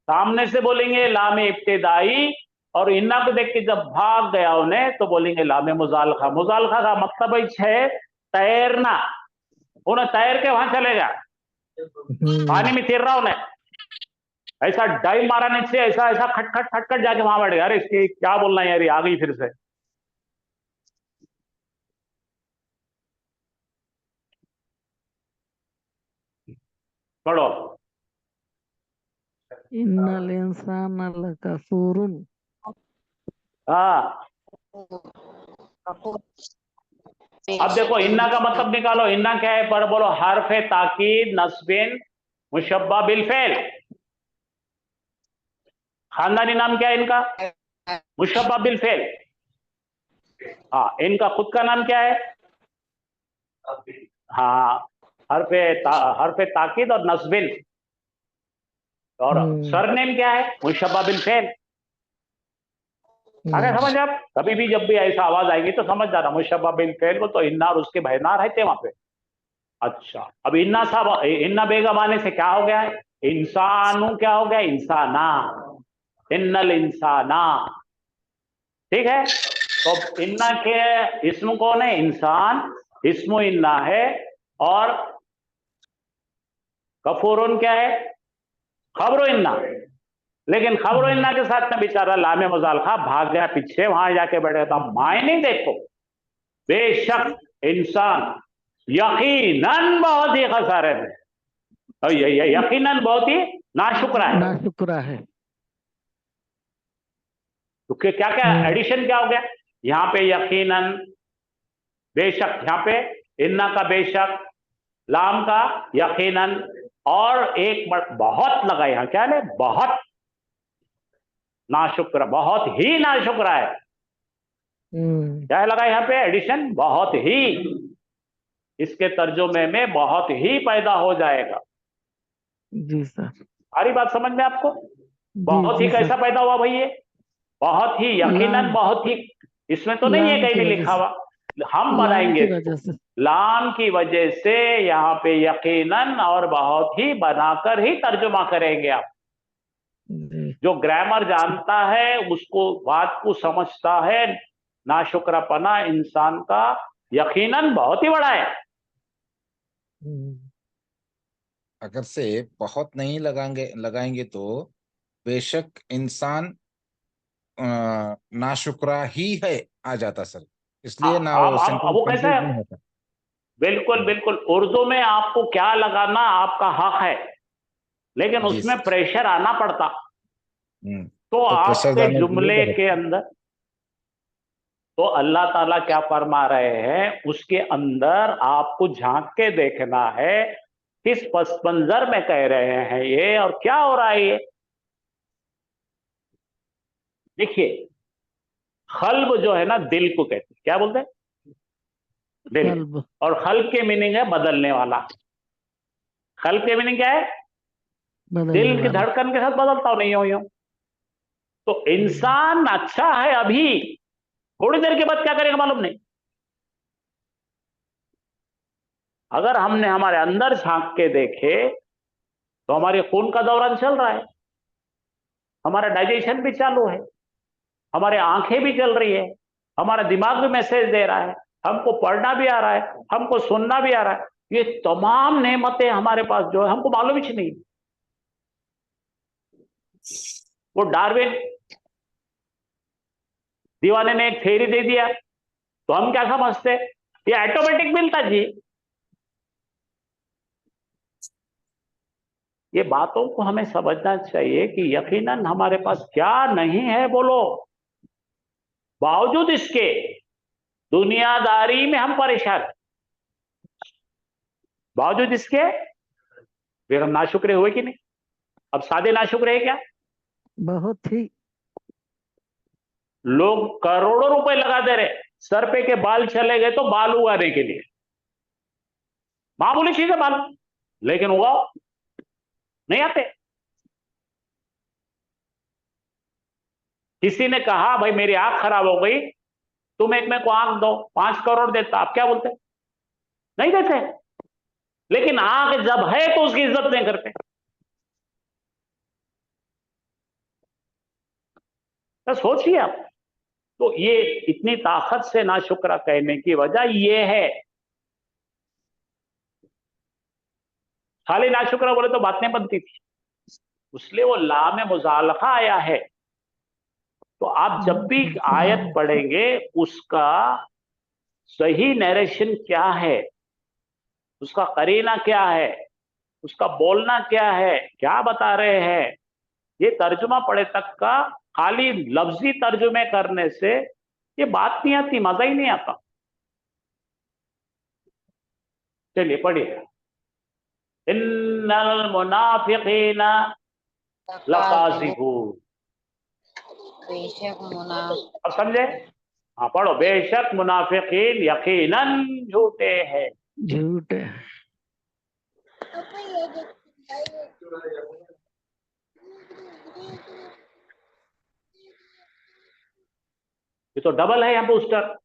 सामने से बोलेंगे लाम इब्तिदाई, और इन्ना को देख के जब भाग गया उन्हें तो बोलेंगे लाम मुजालखा। मुजालखा का मतलब है तैरना। उन्हें तैर के वहां चले गया, पानी में तैर रहा उन्हें, ऐसा डाइव मारा नीचे, ऐसा ऐसा खटखट खटखट जाके वहां बैठ गया। अरे इसके क्या बोलना है यार, ये आ गई फिर से। पढ़ो। इन्नल इंसान लकफूरुन। हाँ, अब देखो इन्ना का मतलब निकालो। इन्ना क्या है? पर बोलो, हर्फ ताकीद नस्बिन मुशब्बा बिल फेल। खानदानी नाम क्या है इनका? मुशब्बा बिल फेल। हाँ, इनका खुद का नाम क्या है? हाँ, हरफ ताकीद और नस्बिन। और सरनेम क्या है? मुशब्बह बिल फेल। अगर समझ आप, कभी भी जब भी ऐसा आवाज आएगी तो समझ जाना मुशब्बह बिल फेल को तो इन्ना और उसके बहना रहते वहां पे। अच्छा, अब इन्ना साहब, इन्ना बेगम आने से क्या हो गया है? इंसानू क्या हो गया? इंसाना, इन्नल इंसाना। ठीक है, तो इन्ना के इस्म कौन है? इंसान, इस्मु इन्ना है। और कफूरुन क्या है? खबरो इन्ना। लेकिन खबरो इन्ना के साथ में बेचारा लामे मुजालखा भाग गया पीछे, वहां जाके बैठ गया। मायने देखो, बेशक इंसान यकीनन बहुत ही खसारे में, और यकीनन बहुत ही नाशुक्रा है। नाशुक्रा है। तो क्या क्या एडिशन क्या हो गया यहाँ पे? यकीनन, बेशक, यहाँ पे इन्ना का बेशक, लाम का यकीनन, और एक बहुत लगा यहाँ। क्या है? बहुत नाशुक्र, बहुत ही नाशुक्र है। क्या लगा यहाँ पे? एडिशन, बहुत ही। इसके तर्जुमे में बहुत ही पैदा हो जाएगा। जी सर। सारी बात समझ में आपको? बहुत ही जी कैसा सर। पैदा हुआ भाई? ये बहुत ही, यकीनन बहुत ही, इसमें तो नहीं है लाम कहीं की भी वजह लिखा से, हुआ। हम लाम बनाएंगे की इसको। वजह से। लाम की वजह से यहाँ पे यकीनन और बहुत ही बनाकर ही तर्जुमा करेंगे आप। जी। जो ग्रामर जानता है उसको बात को समझता है। नाशुक्रपना इंसान का यकीनन बहुत ही बड़ा है। अगर से बहुत नहीं लगाएंगे तो बेशक इंसान नाशुक्रा ही है आ जाता सर, इसलिए ना वो अब सेंटेंस वो कैसा कंप्लीट है? नहीं होता। बिल्कुल बिल्कुल, उर्दू में आपको क्या लगाना आपका हक है, लेकिन जी उसमें सर। प्रेशर आना पड़ता। तो तो प्रेशर आपके डालने के लिए जुमले के बदलते हैं। अंदर, तो अल्लाह ताला क्या फरमा रहे हैं उसके अंदर आपको झांक के देखना है, किस पस मंजर में कह रहे हैं ये और क्या हो रहा है ये। देखिए, खल्ब जो है ना, दिल को कहते हैं, क्या बोलते हैं? दिल। कल्ब। और खल्ब के मीनिंग है बदलने वाला। खल्ब के मीनिंग क्या है? बदलने दिल की वाला। धड़कन के साथ बदलता हो, नहीं हो यूं। तो इंसान अच्छा है अभी, थोड़ी देर के बाद क्या करेगा मालूम नहीं। अगर हमने हमारे अंदर झांक के देखे तो हमारे खून का दौरान चल रहा है, हमारा डाइजेशन भी चालू है, हमारे आंखें भी चल रही है, हमारा दिमाग भी मैसेज दे रहा है, हमको पढ़ना भी आ रहा है, हमको सुनना भी आ रहा है। ये तमाम नेमतें हमारे पास जो है हमको मालूम ही नहीं। वो डार्विन दीवाने ने एक थ्योरी दे दिया तो हम क्या समझते? ये ऑटोमेटिक मिलता जी। ये बातों को हमें समझना चाहिए कि यकीनन हमारे पास क्या नहीं है बोलो, बावजूद इसके दुनियादारी में हम परेशान, बावजूद इसके फिर हम नाशुक्रे हुए कि नहीं? अब सादे नाशुक्रे है क्या? बहुत ही। लोग करोड़ों रुपए लगा दे रहे, सर पे के बाल चले गए तो बाल उगाने के लिए, मामूली चीज है बाल, लेकिन उगाओ नहीं आते। किसी ने कहा भाई मेरी आंख खराब हो गई, तुम एक मेरे को आंख दो, 5 करोड़ देता, आप क्या बोलते? नहीं देते। लेकिन आंख जब है तो उसकी इज्जत नहीं करते। तो सोचिए आप, तो ये इतनी ताकत से नाशुक्रा कहने की वजह ये है। खाली नाशुक्रा बोले तो बात नहीं बनती थी, इसलिए वो लाम मुजालखा आया है। तो आप जब भी आयत पढ़ेंगे उसका सही नरेशन क्या है, उसका करीना क्या है, उसका बोलना क्या है, क्या बता रहे हैं, ये तर्जुमा पढ़े तक का। खाली लफ्जी तर्जुमे करने से ये बात नहीं आती, मजा ही नहीं आता। चलिए पढ़िए। इन्नल मुनाफिकीना लकाज़िबून। बेशक मुना अब समझे? हाँ पढ़ो, बेशक मुनाफिकीन यकीनन झूठे हैं। झूठ है। ये तो डबल है यहाँ बूस्टर।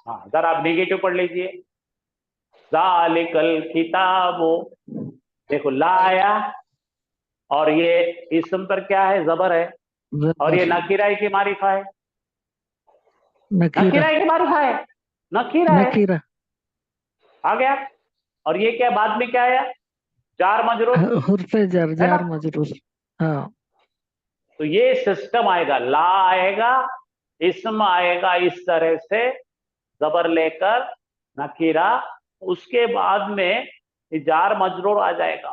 हाँ, जरा आप नेगेटिव पढ़ लीजिए। जालिकल किताबो, देखो ला आया, और ये इसम पर क्या है, जबर है, और ये नकीरा की मारिफा है। नकीरा नकीरा की मारिफा है, नकीरा है, नकीरा आ गया। और ये क्या बाद में क्या आया, जार मजरूर, हुर्फे जर है ना। जार मजरूर। हाँ तो ये सिस्टम आएगा, ला आएगा, इसम आएगा इस तरह से जबर लेकर, नकीरा, उसके बाद में जार मजरूर आ जाएगा।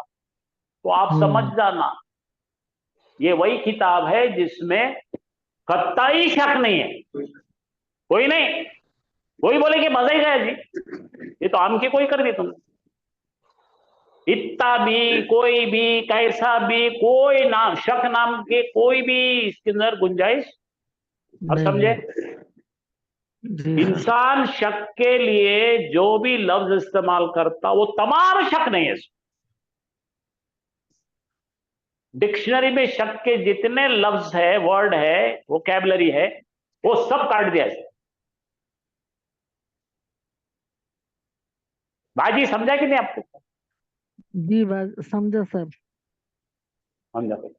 तो आप समझ जाना, ये वही किताब है जिसमें कतई शक नहीं है, कोई नहीं। कोई बोले कि मजा ही गया जी, ये तो आम की कोई कर दी तुमने। इतना भी, कोई भी, कैसा भी, कोई नाम, शक नाम के कोई भी इसके अंदर गुंजाइश, और नहीं समझे। जी सर। इंसान शक के लिए जो भी लफ्ज इस्तेमाल करता वो तमाम शक नहीं है। डिक्शनरी में शक के जितने लफ्ज है, वर्ड है, वोकैबुलरी है, वो सब काट दिया है। बाजी समझा कि नहीं आपको? जी बात समझा सर। समझा भाई।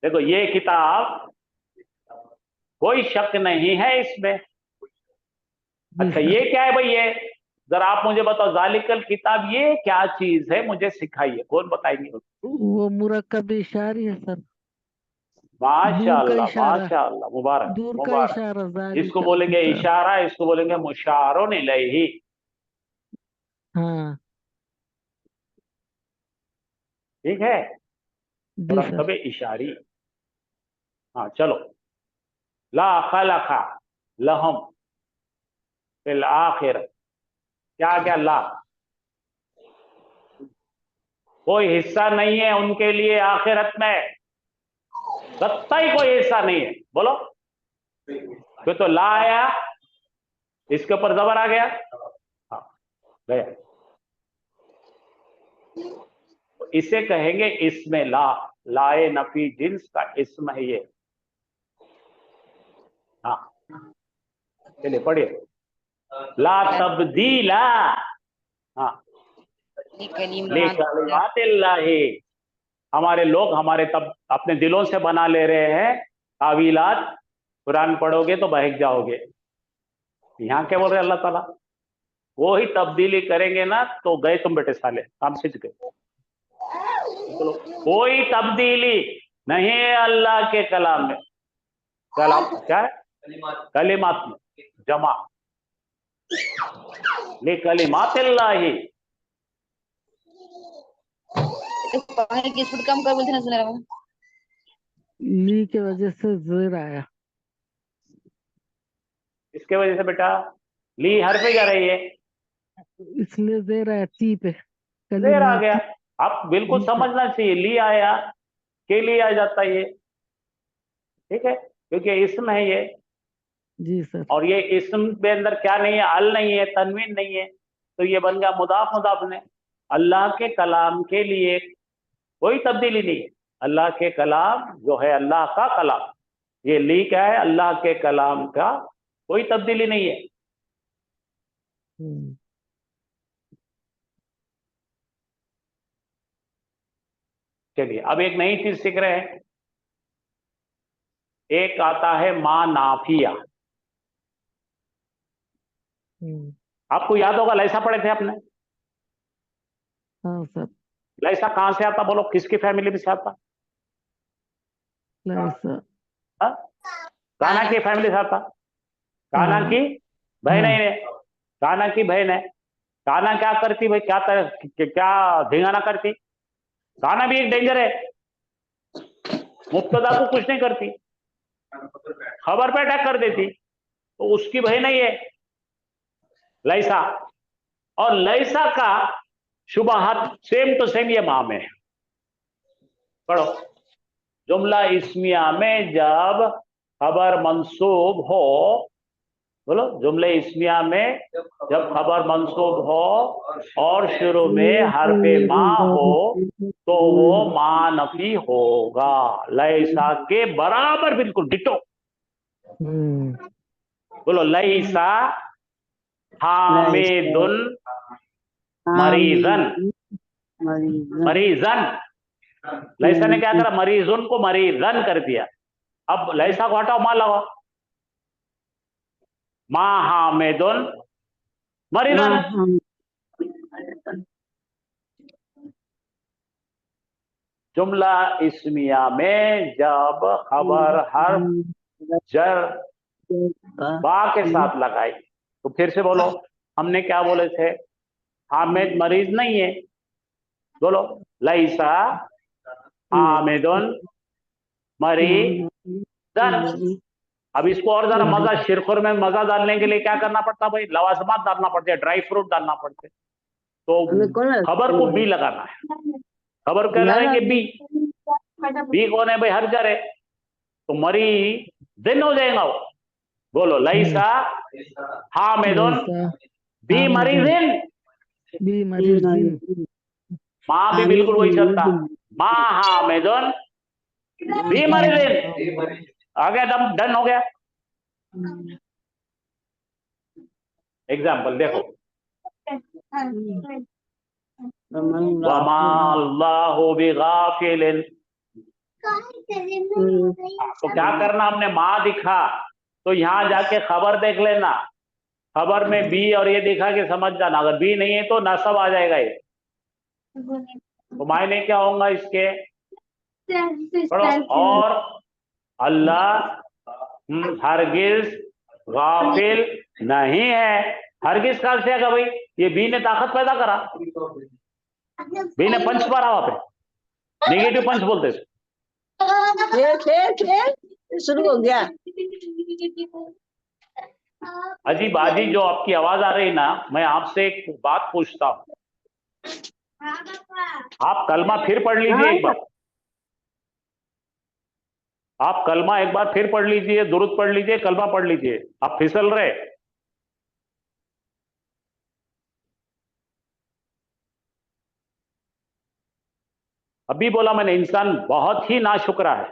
देखो ये किताब कोई शक नहीं है इसमें। जी अच्छा सर। ये क्या है भाई, ये जरा आप मुझे बताओ, जालिकल किताब ये क्या चीज है, मुझे सिखाइए, कौन बताएंगे? वो मुरक्कब इशारी है सर। दूर का माशाअल्लाह इशारा, माशाअल्लाह, मुबारक दूर का मुबारक। इशारा इसको जालिकल बोलेंगे किताब। इशारा, इसको बोलेंगे मुशारोन इलैही। हाँ ठीक है, जी मुरक्कब सर। इशारी। हाँ चलो, ला खलका लहम फिल आखिर, क्या क्या, ला कोई हिस्सा नहीं है उनके लिए आखिरत में, कतई कोई हिस्सा नहीं है। बोलो, फिर तो ला आया, इसके ऊपर जबर आ गया, हाँ गया। तो इसे कहेंगे इसमें ला, लाए नफी जिन्स का इसम है ये। हाँ चलिए पढ़िए, ला तब्दीला, हाँ, लिकलिमातिल्लाहि। हमारे लोग हमारे तब अपने दिलों से बना ले रहे हैं तावीलात, कुरान पढ़ोगे तो बहक जाओगे। यहाँ क्या बोल रहे अल्लाह ताला, वो ही तब्दीली करेंगे ना तो गए तुम बेटे साले, काम सीख गए। कोई तब्दीली नहीं है अल्लाह के कलाम में। कलाम क्या है, कलिमात में जमा, लिकलिमातिल्लाहि। पानी की स्पीड कम कर बोलते ना, सुन रहा हूँ। ली के वजह से जेर आया। इसके वजह से बेटा ली हर पे जा रही है, इसलिए जेर आया ती पे। देर आ कलिमात गया। आप बिल्कुल जी सर। समझना चाहिए, ली आया के लिए आ जाता है ये, ठीक है, क्योंकि इसम है ये। जी सर। और ये इसम के अंदर क्या नहीं है, अल नहीं है, तनवीन नहीं है, तो ये बन गया मुदाफ मुदाफ ने। अल्लाह के कलाम के लिए कोई तब्दीली नहीं है। अल्लाह के कलाम जो है अल्लाह का कलाम, ये ली क्या है, अल्लाह के कलाम का कोई तब्दीली नहीं है। हम्म, चलिए अब एक नई चीज सीख रहे हैं, एक आता है मा नाफिया। हम्म, आपको याद होगा लैसा पढ़े थे आपने, हाँ सर। लैसा कहां से आता, बोलो किसकी फैमिली में से आता? लैसा हाँ? काना की फैमिली से आता। काना हाँ की बहन हाँ है, काना की बहन है। काना क्या करती भाई, क्या धिंगाना करती? काना भी एक डेंजर है, मुब्तदा को कुछ नहीं करती, खबर पे अटैक कर देती, तो उसकी बहन है ये। लैसा, और लैसा का शुबहत सेम टू सेम ये माँ में है। पढ़ो, जुमला इस्मिया में जब खबर मंसूब हो, बोलो, जुमले इस्मिया में जब खबर मंसूब हो और शुरू में हरफे माँ हो तो वो माँ नफी होगा, लैसा के बराबर, बिल्कुल डिटो। बोलो, लैसा हामिदुन मरीजन। मरीजन, लैसा ने क्या करा, मरीजुन को मरीजन कर दिया। अब लैसा को हटाओ, माँ लगाओ, माँ हामिदुन मरीजन। जुमला इस्मिया में जब खबर हर्फ जर बा के साथ लगाई, तो फिर से बोलो, हमने क्या बोले थे, हामिद मरीज नहीं है। बोलो, लैसा हामिदुन मरीजन। अब इसको और जरा मजा, शिरखुर में मजा डालने के लिए क्या करना पड़ता भाई, लवाजमात डालना पड़ते हैं, ड्राई फ्रूट डालना पड़ते, तो खबर को बी लगाना है। खबर क्या लगाएंगे, बी। बी कौन है भाई, हर जर है, तो मरी दिन हो जाएगा वो। बोलो, लैसा हामिदुन बी मरीजिन। बी मरीजिन। माँ भी बिल्कुल वही चलता, माँ हामिदुन बी मरीजिन। आ गया, दम डन हो गया। एग्जाम्पल देखो, वमा अल्लाहु बिगाफिलिन। तो क्या करना, हमने माँ दिखा तो यहां जाके खबर देख लेना, खबर में बी और ये दिखा के समझ जाना, अगर बी नहीं है तो नसब आ जाएगा ये। तो मायने क्या होगा इसके, पढ़ो, और अल्लाह हरगिज गाफिल नहीं है। हरगिज का अर्थ है भाई, ये बी ने ताकत पैदा करा, बी ने पंच मारा वहां पे, नेगेटिव पंच बोलते थे। शुरू हो गया। अजीब बाजी, जो आपकी आवाज आ रही ना, मैं आपसे एक बात पूछता हूं, आप कलमा फिर पढ़ लीजिए एक बार, आप कलमा एक बार फिर पढ़ लीजिए, दुरूद पढ़ लीजिए, कलमा पढ़ लीजिए, आप फिसल रहे। अभी बोला मैंने, इंसान बहुत ही नाशुक्रा है।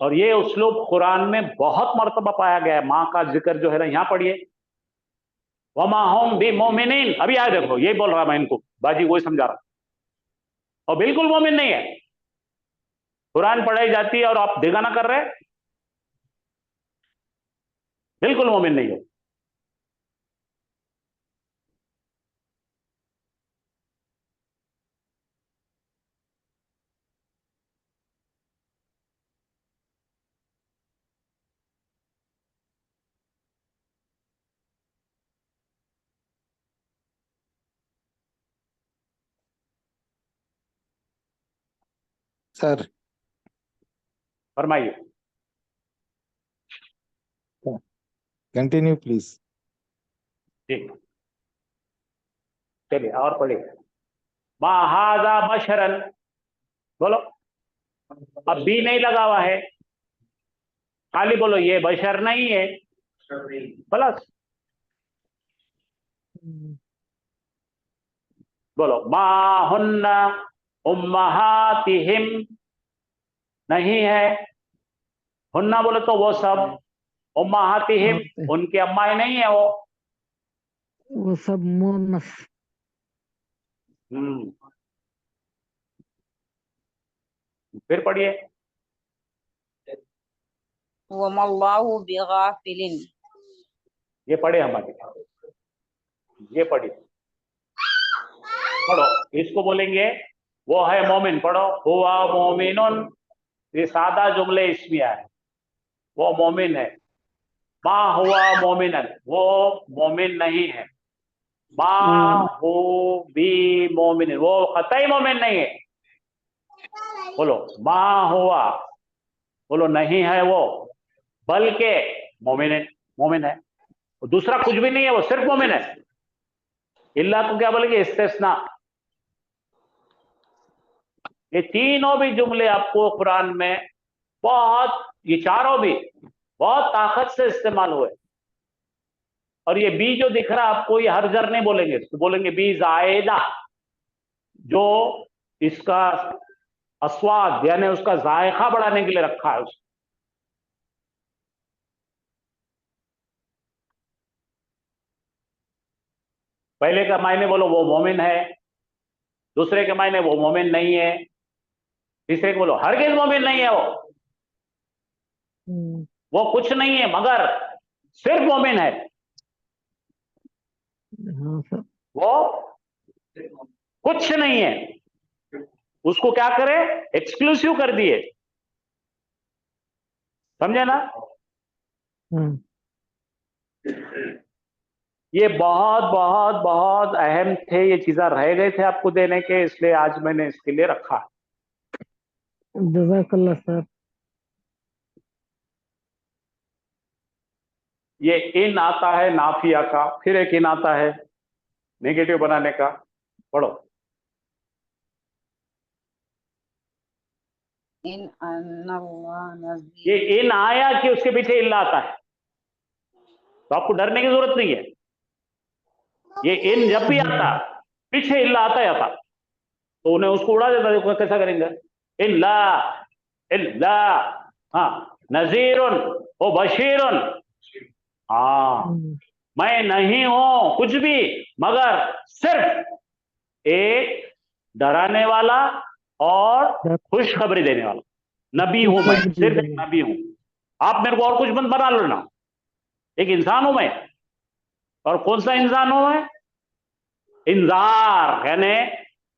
और ये उसलूब कुरान में बहुत मर्तबा पाया गया है, माँ का जिक्र जो है ना, यहां पढ़िए, वमा हुम बि मोमिनीन। अभी आए देखो, ये बोल रहा मैं इनको, बाजी वही समझा रहा, और बिल्कुल मोमिन नहीं है। कुरान पढ़ाई जाती है और आप दिगाना कर रहे, बिल्कुल मोमिन नहीं हो। सर फरमाइए, कंटिन्यू प्लीज। ठीक, चलिए और पढ़िए, मा हाजा बशरन। बोलो, अब बी नहीं लगा हुआ है, खाली बोलो ये बशर नहीं है, प्लस बोलो, मा हुन्ना उम्महातिहिम, नहीं है। हुन्ना बोले तो वो सब, उम्महातिहिम उनकी अम्माएं नहीं है वो सब मोनस। फिर पढ़िए, वमल्लाहु बिगाफिलिन। ये पढ़े हमारे, ये पढ़िए, पढ़ो, इसको बोलेंगे वो है मोमिन। पढ़ो, हुआ मोमिनुन, ये सादा जुमले इस्मिया है, वो मोमिन है। मा हुआ मोमिनन, वो मोमिन नहीं है। मा हो बी मोमिन, वो कतई मोमिन नहीं है। बोलो मा हुआ, बोलो नहीं है वो, बल्कि मोमिन मोमिन है। दूसरा कुछ भी नहीं है, वो सिर्फ मोमिन है। इल्ला को क्या बोलेंगे? इस्तिस्ना। ये तीनों भी जुमले आपको कुरान में बहुत, ये चारों भी बहुत ताकत से इस्तेमाल हुए। और ये बी जो दिख रहा है आपको, ये हर जर नहीं बोलेंगे, इसको बोलेंगे बी जायदा, जो इसका अस्वाद यानी उसका जायका बढ़ाने के लिए रखा है उसको। पहले का मायने बोलो वो मोमिन है, दूसरे के मायने वो मोमिन नहीं है, तीसरे को बोलो हरगिज़ मोमिन नहीं है वो कुछ नहीं है मगर सिर्फ मोमिन है। हाँ सर। वो कुछ नहीं है, उसको क्या करे? एक्सक्लूसिव कर दिए। समझे ना? ये बहुत बहुत बहुत अहम थे, ये चीजें रह गए थे आपको देने के, इसलिए आज मैंने इसके लिए रखा। जज़ाकल्लाह सर। ये इन आता है नाफिया का, फिर एक इन आता है नेगेटिव बनाने का। पढ़ो। इन अन्नल्लाह ये नज़ीर। इन आया कि उसके पीछे इल्ला आता है, तो आपको डरने की जरूरत नहीं है। ये इन जब भी आता पीछे इल्ला आता ही आता, तो उन्हें उसको उड़ा देता। देखो कैसा करेंगे? इल्ला इल्ला, हाँ, नजीरुन ओ बशीरुन। हाँ, मैं नहीं हूं कुछ भी मगर सिर्फ एक डराने वाला और खुशखबरी देने वाला नबी हूं मैं, सिर्फ एक नबी हूं। आप मेरे को और कुछ मत बना लो ना, एक इंसान हूं मैं। और कौन सा इंसान हूं मैं? इंजार, यानी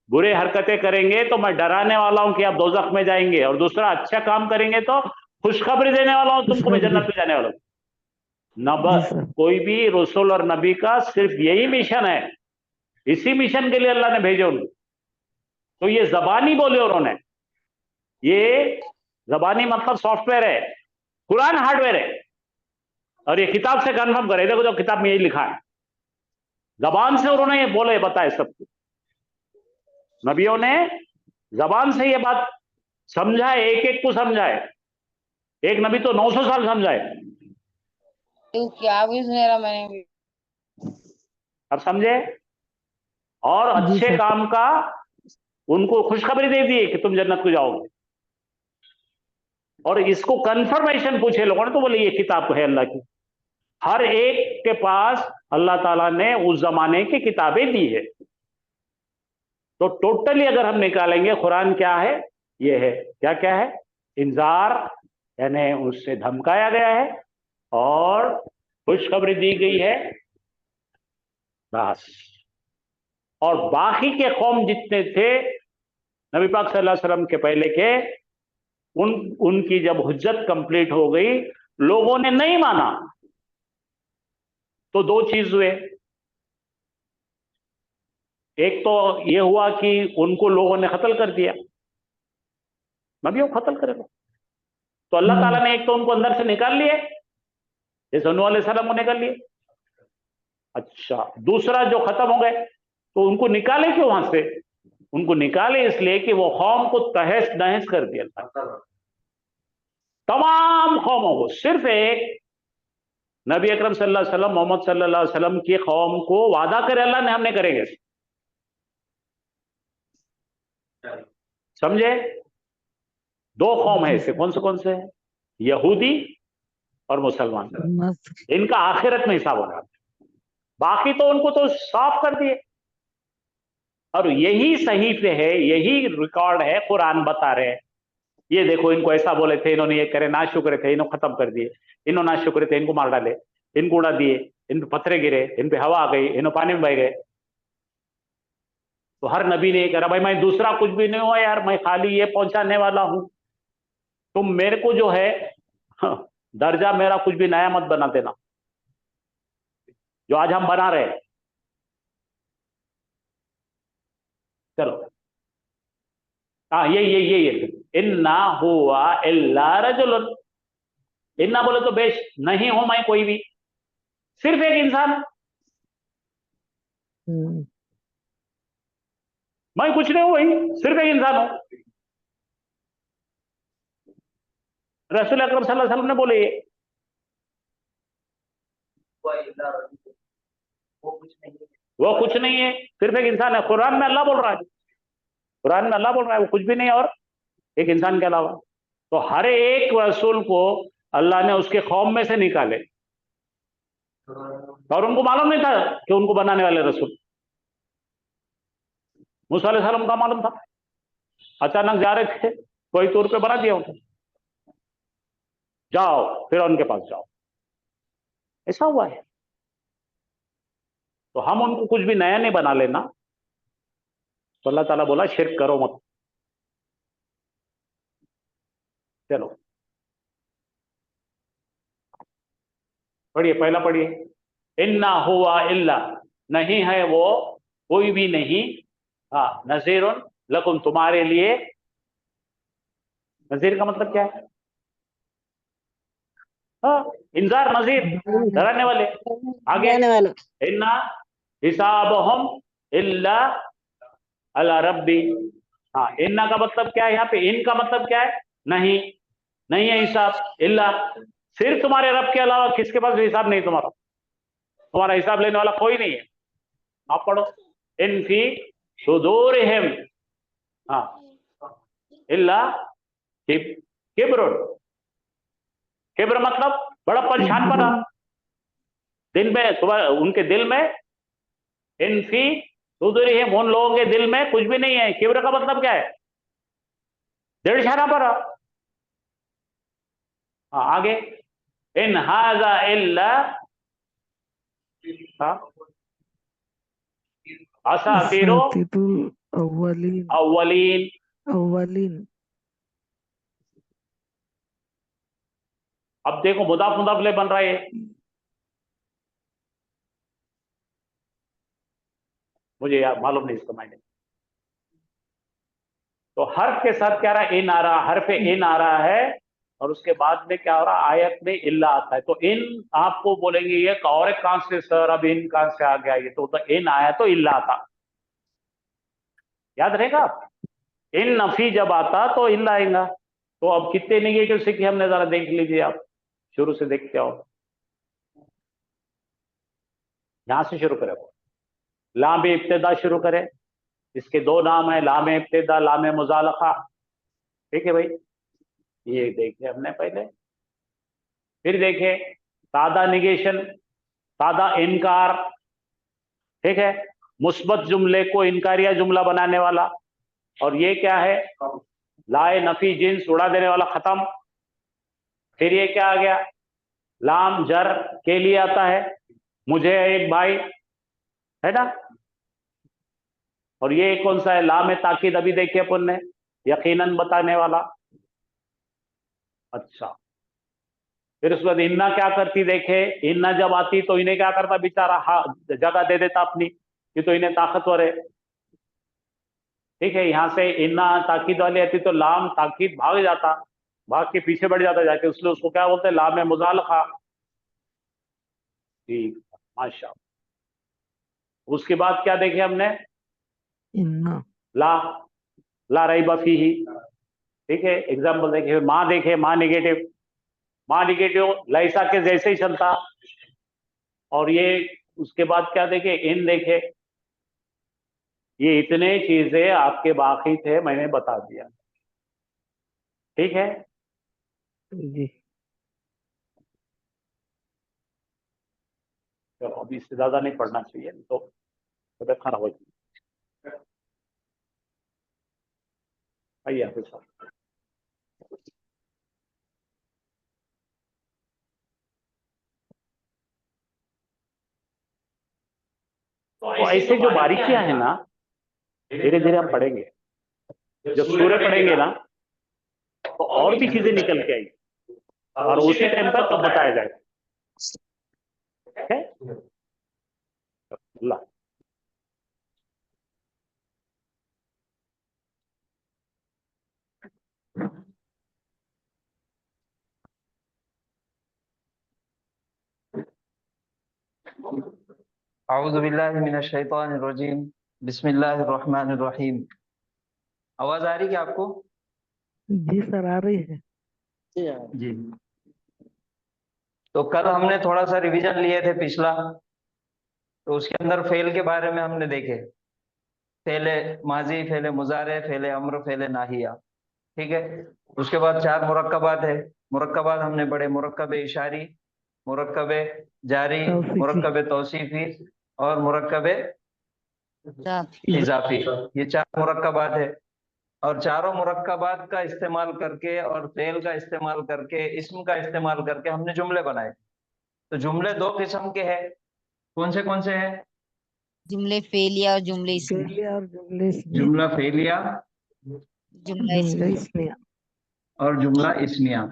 बुरे हरकतें करेंगे तो मैं डराने वाला हूं कि आप दोजख में जाएंगे, और दूसरा अच्छा काम करेंगे तो खुशखबरी देने वाला हूं तुमको, मैं जन्नत में जाने वाला हूं। न कोई भी रसूल और नबी का सिर्फ यही मिशन है, इसी मिशन के लिए अल्लाह ने भेजे उनको। तो ये जबानी बोले उन्होंने, ये जबानी मतलब सॉफ्टवेयर है, कुरान हार्डवेयर है। और ये किताब से कंफर्म करे, देखो जो किताब में यही लिखा है, जबान से उन्होंने ये बोले बताए सब कुछ। नबियों ने जबान से ये बात समझाए, एक एक को समझाए। एक नबी तो 900 साल समझाए। तो क्या भी सुने रहा मैंने भी। अब समझे? और अच्छे काम का उनको खुशखबरी दे दी कि तुम जन्नत को जाओगे। और इसको कंफर्मेशन पूछे लोगों ने, तो बोले ये किताब है अल्लाह की। हर एक के पास अल्लाह ताला ने उस जमाने की किताबें दी है। तो टोटली अगर हम निकालेंगे कुरान क्या है, ये है क्या क्या है? इंजार, यानी उससे धमकाया गया है और खुशखबरी दी गई है, बस। और बाकी के कौम जितने थे नबी पाक सल्लल्लाहु अलैहि वसल्लम के पहले के, उनकी जब हुज्जत कंप्लीट हो गई, लोगों ने नहीं माना, तो दो चीज हुए। एक तो ये हुआ कि उनको लोगों ने कत्ल कर दिया, नबियों को कत्ल करेगा। तो अल्लाह ताला ने एक तो उनको अंदर से निकाल लिए, जैसे नूह अलैहिस्सलाम को निकाल लिए। अच्छा, दूसरा जो खत्म हो गए, तो उनको निकाले क्यों वहां से? उनको निकाले इसलिए कि वो कौम को तहस नहस कर दिया था, तमाम कौमों को। सिर्फ एक नबी अकरम सल्लल्लाहु अलैहि वसल्लम, मोहम्मद सल्लल्लाहु अलैहि वसल्लम की कौम को वादा करे अल्लाह ने, हमने करेंगे। समझे? दो कौम है इससे, कौन से? यहूदी और मुसलमान। इनका आखिरत में हिसाब होगा, बाकी तो उनको तो साफ कर दिए। और यही सहीफे है, यही रिकॉर्ड है, कुरान बता रहे हैं। ये देखो इनको ऐसा बोले थे, इन्होंने ये करे, ना शुक्र थे, इन्होंने खत्म कर दिए। इन्होंने ना शुक्र थे, इनको मार डाले, इनको उड़ा दिए, इन पे पत्थरे गिरे, इन पे हवा आ गई, इन्होंने पानी में बह गए। तो हर नबी ने ये कहा, भाई मैं दूसरा कुछ भी नहीं हुआ यार, मैं खाली ये पहुंचाने वाला हूं। तुम मेरे को जो है दर्जा मेरा कुछ भी नया मत बना देना, जो आज हम बना रहे हैं। चलो, हाँ ये इन्ना हुआ इल्ला रजुलन। इन्ना बोले तो बेश, नहीं हूं मैं कोई भी, सिर्फ एक इंसान, मैं कुछ नहीं हूं, वही सिर्फ एक इंसान हूं। रसूल अकरम सल्लल्लाहु अलैहि वसल्लम ने बोले ये, वो कुछ नहीं है, सिर्फ एक इंसान है। कुरान में अल्लाह बोल रहा है, कुरान में अल्लाह बोल रहा है वो कुछ भी नहीं है और एक इंसान के अलावा। तो हर एक रसूल को अल्लाह ने उसके कौम में से निकाले, और उनको मालूम नहीं था कि उनको बनाने वाले रसूल। मूसा अलैहिस्सलाम का मालूम था, अचानक जा रहे थे, कोई तौर पे बना दिया उनको, जाओ फिर उनके पास जाओ, ऐसा हुआ है। तो हम उनको कुछ भी नया नहीं बना लेना। तो अल्लाह ताला बोला शिर्क करो मत। चलो पढ़िए, पहला पढ़िए। इन्ना हुआ इल्ला, नहीं है वो कोई भी नहीं, हाँ, नज़ीरुन लकुम, तुम्हारे लिए। नज़ीर का मतलब क्या है? हाँ, इंजार, नज़ीर, डराने वाले। आगे, जाने वाला। इन्ना हिसाबहुम इल्ला अला रब्बी। हाँ, इन्ना का मतलब क्या है यहाँ पे? इन का मतलब क्या है? नहीं, नहीं है हिसाब, इल्ला, सिर्फ तुम्हारे रब के अलावा किसके पास भी हिसाब नहीं तुम्हारा, तुम्हारा हिसाब लेने वाला कोई नहीं है। आप पढ़ो, इन फी सुदूरिहिम, हाँ, इल्ला किब्रुन। किब्र मतलब बड़ा परेशान पना, दिन में सुबह उनके दिल में, इन फी सुदूरिहिम, उन लोगों के दिल में कुछ भी नहीं है। किब्र का मतलब क्या है? डेढ़ पड़ा। हाँ, आगे, इन हाजा इल्ला, हाँ, असातीरो असातिरुल अव्वलीन। अव्वलीन। अव्वलीन। अब देखो मुदाफ मुदाफ ले बन रहा है, मुझे यार मालूम नहीं इसका मायने। तो हर्फ के साथ क्या रहा है? इन आ रहा, हर्फ इन आ रहा है, और उसके बाद में क्या हो रहा? आयत में इल्ला आता है। तो इन आपको बोलेंगे ये और एक कहां से सर, अब इन कहां से आ गया? ये तो इन आया तो इल्ला आता, याद रहेगा। इन नफी जब आता तो इल्ला आएगा। तो अब कितने निगेटिव सीखे हमने, जरा देख लीजिए आप, शुरू से देखते हो, यहां से शुरू करें। लाम इब्तिदा शुरू करें, इसके दो नाम है, लाम इब्तिदा, लाम मुजालका। ठीक है भाई, ये देखे हमने पहले। फिर देखे सादा निगेशन, सादा इनकार, ठीक है, मुस्बत जुमले को इनकारिया जुमला बनाने वाला। और ये क्या है? लाए नफी, जिन्स, उड़ा देने वाला, खत्म। फिर ये क्या आ गया? लाम जर के लिए आता है, मुझे एक भाई, है ना। और ये कौन सा है? लाम ताकीद, अभी देखिए अपन ने, यकीनन बताने वाला। अच्छा, फिर उसके बाद इन्ना क्या करती देखे, इन्ना जब आती तो इन्हें क्या करता बेचारा? जगह दे देता अपनी, कि तो इन्हें ताकतवर है। ठीक है, यहां से इन्ना ताकीद वाली आती तो लाम ताकीद भाग जाता, भाग के पीछे बढ़ जाता जाके, उसलिए उसको क्या बोलते हैं? लाम मुजालका। ठीक, माशा। उसके बाद क्या देखे हमने? इन्ना। ला, ला रईबा फीही। ठीक है, एग्जाम्पल देखे, माँ देखे, माँ निगेटिव, माँ निगेटिव लैसा के जैसे ही चलता। और ये उसके बाद क्या देखे? इन देखे। ये इतने चीजें आपके बाकी थे, मैंने बता दिया। ठीक है, जी। तो अभी इससे ज्यादा नहीं पढ़ना चाहिए, तो तबियत खराब हो जाएगी। आइए हाफिज साहब। तो ऐसे जो बारीकियां हैं ना, धीरे धीरे हम पढ़ेंगे। जब सूर्य पढ़ेंगे ना, तो और भी चीजें निकल के आएगी, और उसी टाइम पर तब बताया जाएगा। ठीक है, अल्लाह। औज़ु बिल्लाहि मिनश शैतानिर रजीम, बिस्मिल्लाहिर रहमानिर रहीम। आवाज आ रही है आपको? जी सर, आ रही है। जी। तो कल हमने थोड़ा सा रिवीजन लिए थे पिछला, तो उसके अंदर फेल के बारे में हमने देखे। फेले माजी, फेले मुजारे, फेले अम्र, फेले नाहिया। ठीक है। उसके बाद 4 मुरक्कबात है। मुरक्कबात हमने पढ़े, मुरक्कब इशारी, मुरक्कब जारी, तौसीफी। मुरक्कब तौसीफी और मुरक्कब इजाफी। ये 4 मुरक्कबात है। और चारों मुरक्कबात का इस्तेमाल करके और फेल का इस्तेमाल करके, इस्म का इस्तेमाल करके हमने जुमले बनाए। तो जुमले 2 किस्म के हैं। कौन से हैं? जुमले फेलिया और जुमले इसमें। फेलिया और जुमले इसमें। जुमला फेलिया, जुमला जुमले इसमें। इसमें। और जुमला इस्मिया।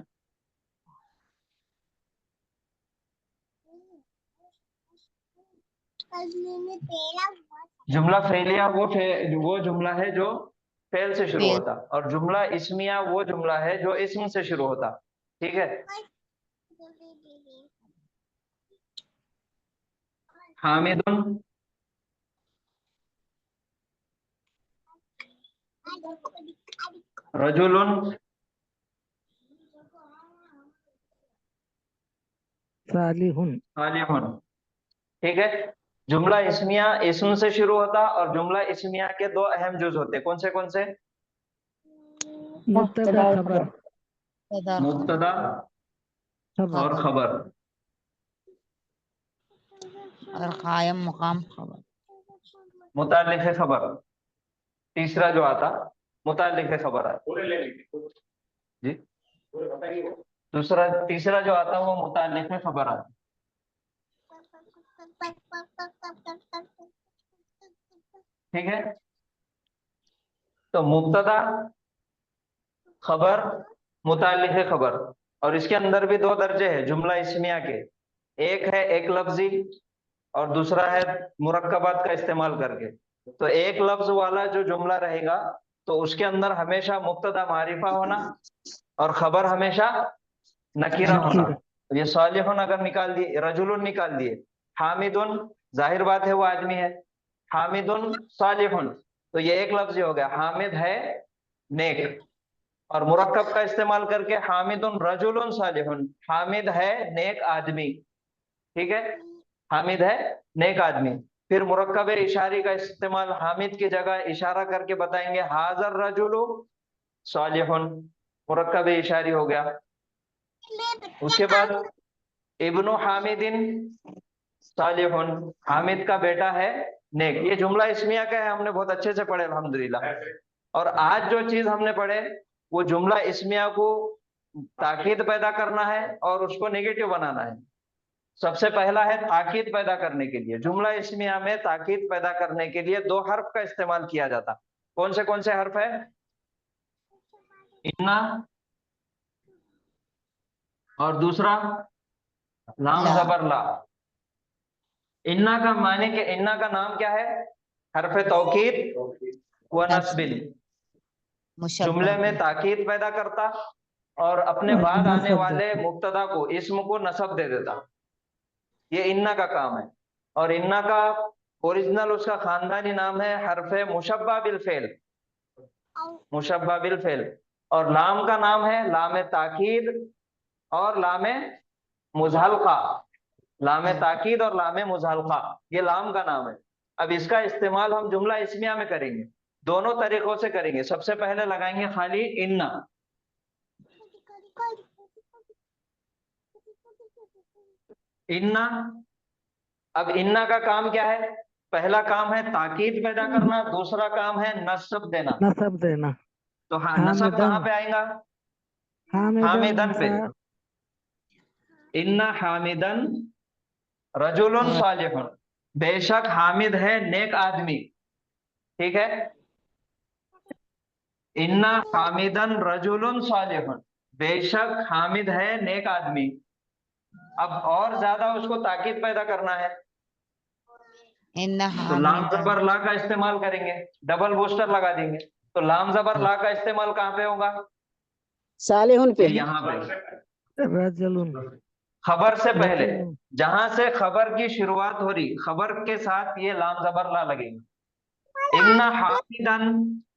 जुमला फेलिया वो जुमला है जो फेल से शुरू फेल। होता, और जुमला इस्मिया वो जुमला है जो इस्म से शुरू होता। ठीक है। हामिदुन, रजुलुन, सालिहुन। सालिहुन। ठीक है। जुमला इस्मिया इस्म से शुरू होता, और जुमला इस्मिया के 2 अहम जुज होते। कौन से? मुब्तदा खबर। मुब्तदा खबर। और खबर। और कायम मुकाम खबर। मुताल्लिक़ खबर तीसरा जो आता, मुताल्लिक़ खबर आता। जी। तीसरा जो आता वो मुताल्लिक़ खबर आता। ठीक है। तो मुब्तदा, खबर, मुताल्लिक़ खबर। और इसके अंदर भी 2 दर्जे हैं जुमला इस्मिया के। एक है एक लफ्जी, और दूसरा है मुरक्कबात का इस्तेमाल करके। तो एक लफ्ज वाला जो जुमला रहेगा, तो उसके अंदर हमेशा मुब्तदा मारिफा होना और खबर हमेशा नकीरा होना। नकीरा। तो ये सालिहुन अगर निकाल दिए, रजुलुन निकाल दिए, हामिदुन जाहिर बात है वो आदमी है, हामिदुन सालिहुन, तो ये एक लफ्ज हो गया, हामिद है नेक। और मुरक्कब का इस्तेमाल करके हामिदुन रजुलुन सालिहुन, हामिद है नेक आदमी। ठीक है। हामिद है नेक आदमी। फिर मुरक्कब इशारी का इस्तेमाल, हामिद की जगह इशारा करके बताएंगे, हाजर रजुलु सालिहुन, मुरक्कब इशारी हो गया। उसके बाद इब्नु हामिदिन सालिहुन, हामिद का बेटा है नेक। ये जुमला इस्मिया का है, हमने बहुत अच्छे से पढ़े अल्हम्दुलिल्लाह। और आज जो चीज हमने पढ़े, वो जुमला इस्मिया को ताकीद पैदा करना है और उसको नेगेटिव बनाना है। सबसे पहला है ताकीद पैदा करने के लिए। जुमला इस्मिया में ताकीद पैदा करने के लिए 2 हर्फ का इस्तेमाल किया जाता। कौन से हर्फ है? इन्ना, और दूसरा लाम ला। जबर ला। इन्ना का माने के, इन्ना का नाम क्या है? हर्फ तौकीद व नस्बिन। जुमले में ताकीद पैदा करता और अपने और बाद आने नसब वाले देता। मुब्तदा को, इस्म को नसब दे देता। ये इन्ना का काम है। और इन्ना का ओरिजिनल उसका खानदानी नाम है हर्फ मुशब्बा बिल फेल, मुशब्बा बिल फेल। और लाम का नाम है लाम ताकीद और लाम मुजहलका। लाम ताकीद और लाम मुजहलका, ये लाम का नाम है। अब इसका इस्तेमाल हम जुमला इस्मिया में करेंगे, दोनों तरीकों से करेंगे। सबसे पहले लगाएंगे खाली इन्ना। इन्ना, अब इन्ना का काम क्या है? पहला काम है ताकीद पैदा करना, दूसरा काम है नस्ब देना। नसब देना। तो हाँ, नस्ब कहाँ पे आएगा? हामिदन पे। इन्ना हामिदन रजुलुन सालिहुन, बेशक हामिद है नेक आदमी। ठीक है। इन्ना हामिदन रजुलुन सालिहुन, बेशक हामिद है नेक आदमी। अब और ज्यादा उसको ताकीद पैदा करना है, तो लाम जबर ला का इस्तेमाल करेंगे, डबल बूस्टर लगा देंगे। तो लाम जबर ला का इस्तेमाल कहाँ पे होगा? सालिहुन पे। यहाँ पे। रजुलुन। खबर से पहले, रजुल जहां से खबर की शुरुआत हो रही, खबर के साथ ये लाम जबर ला लगेगा। इन्ना हामिदन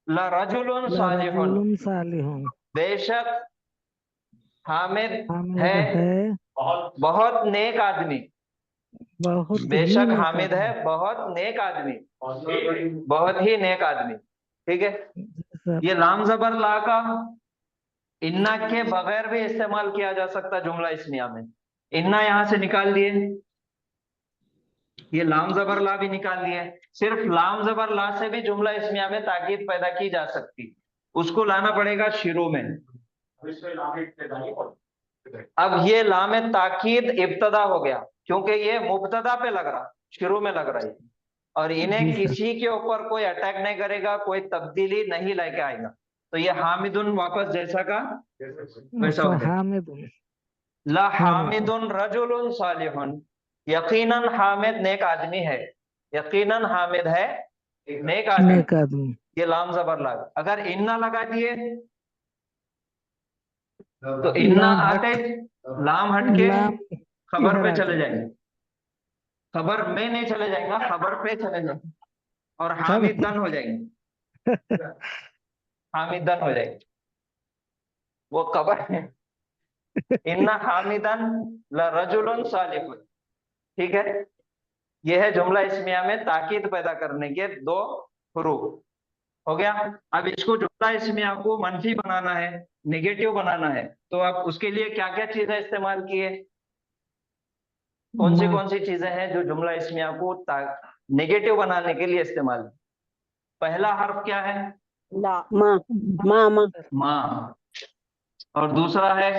ला रजुलुन सालिहुन, लरजुलुम सालिहुन, बेशक हामिद हामिद है है बहुत नेक आदमी, बहुत ही बेशक नेक हामिद आदमी। है बहुत नेक आदमी, बहुत ही नेक आदमी। ठीक है, सर ये लाम जबर ला का इन्ना के बगैर भी इस्तेमाल किया जा सकता जुमला इस्मिया में। इन्ना यहां से निकाल दिए, ये लाम जबर ला भी निकाल दिए, सिर्फ लाम जबर ला से भी जुमला इस्मिया में ताकीद पैदा की जा सकती, उसको लाना पड़ेगा शुरू में। अब ये लाम ताकीद इब्तदा हो गया, क्योंकि ये मुब्तदा पे लग रहा, शुरू में लग रहा है, और इन्हें जी सर। किसी के ऊपर कोई अटैक नहीं करेगा, कोई तब्दीली नहीं लेके आएगा। तो ये हामिदुन वापस जैसा का वैसा हो जाएगा। हामिद ला हामिदुन रजुलुन सालिहुन, यकीनन हामिद नेक आदमी है, यकीनन हामिद है नेक आदमी। नेक आदमी। ये लाम जबर लगा। अगर इन्ना लगा दिए तो इन्ना लाम आते लाम हट के लाम खबर इधर पे आ चले जाए। जाएंगे, खबर में नहीं चले जाएंगे, खबर पे चले जाएंगे और सब हामिदन हो जाएंगे, हामिदन हो जाएंगे वो खबर है। इन्ना हामिदन ला रजुलुन सालिहुन। ठीक है, यह है जुमला इस्मिया में ताकीद पैदा करने के दो हुरूफ। हो गया। अब इसको जुमला इस्मिया को मनफी बनाना है, नेगेटिव बनाना है, तो आप उसके लिए क्या क्या चीजें इस्तेमाल किए, मा कौन सी चीजें हैं जो जुमला इस्मिया को नेगेटिव बनाने के लिए इस्तेमाल। पहला हर्फ क्या है, ला माँ माँ माँ माँ, और दूसरा है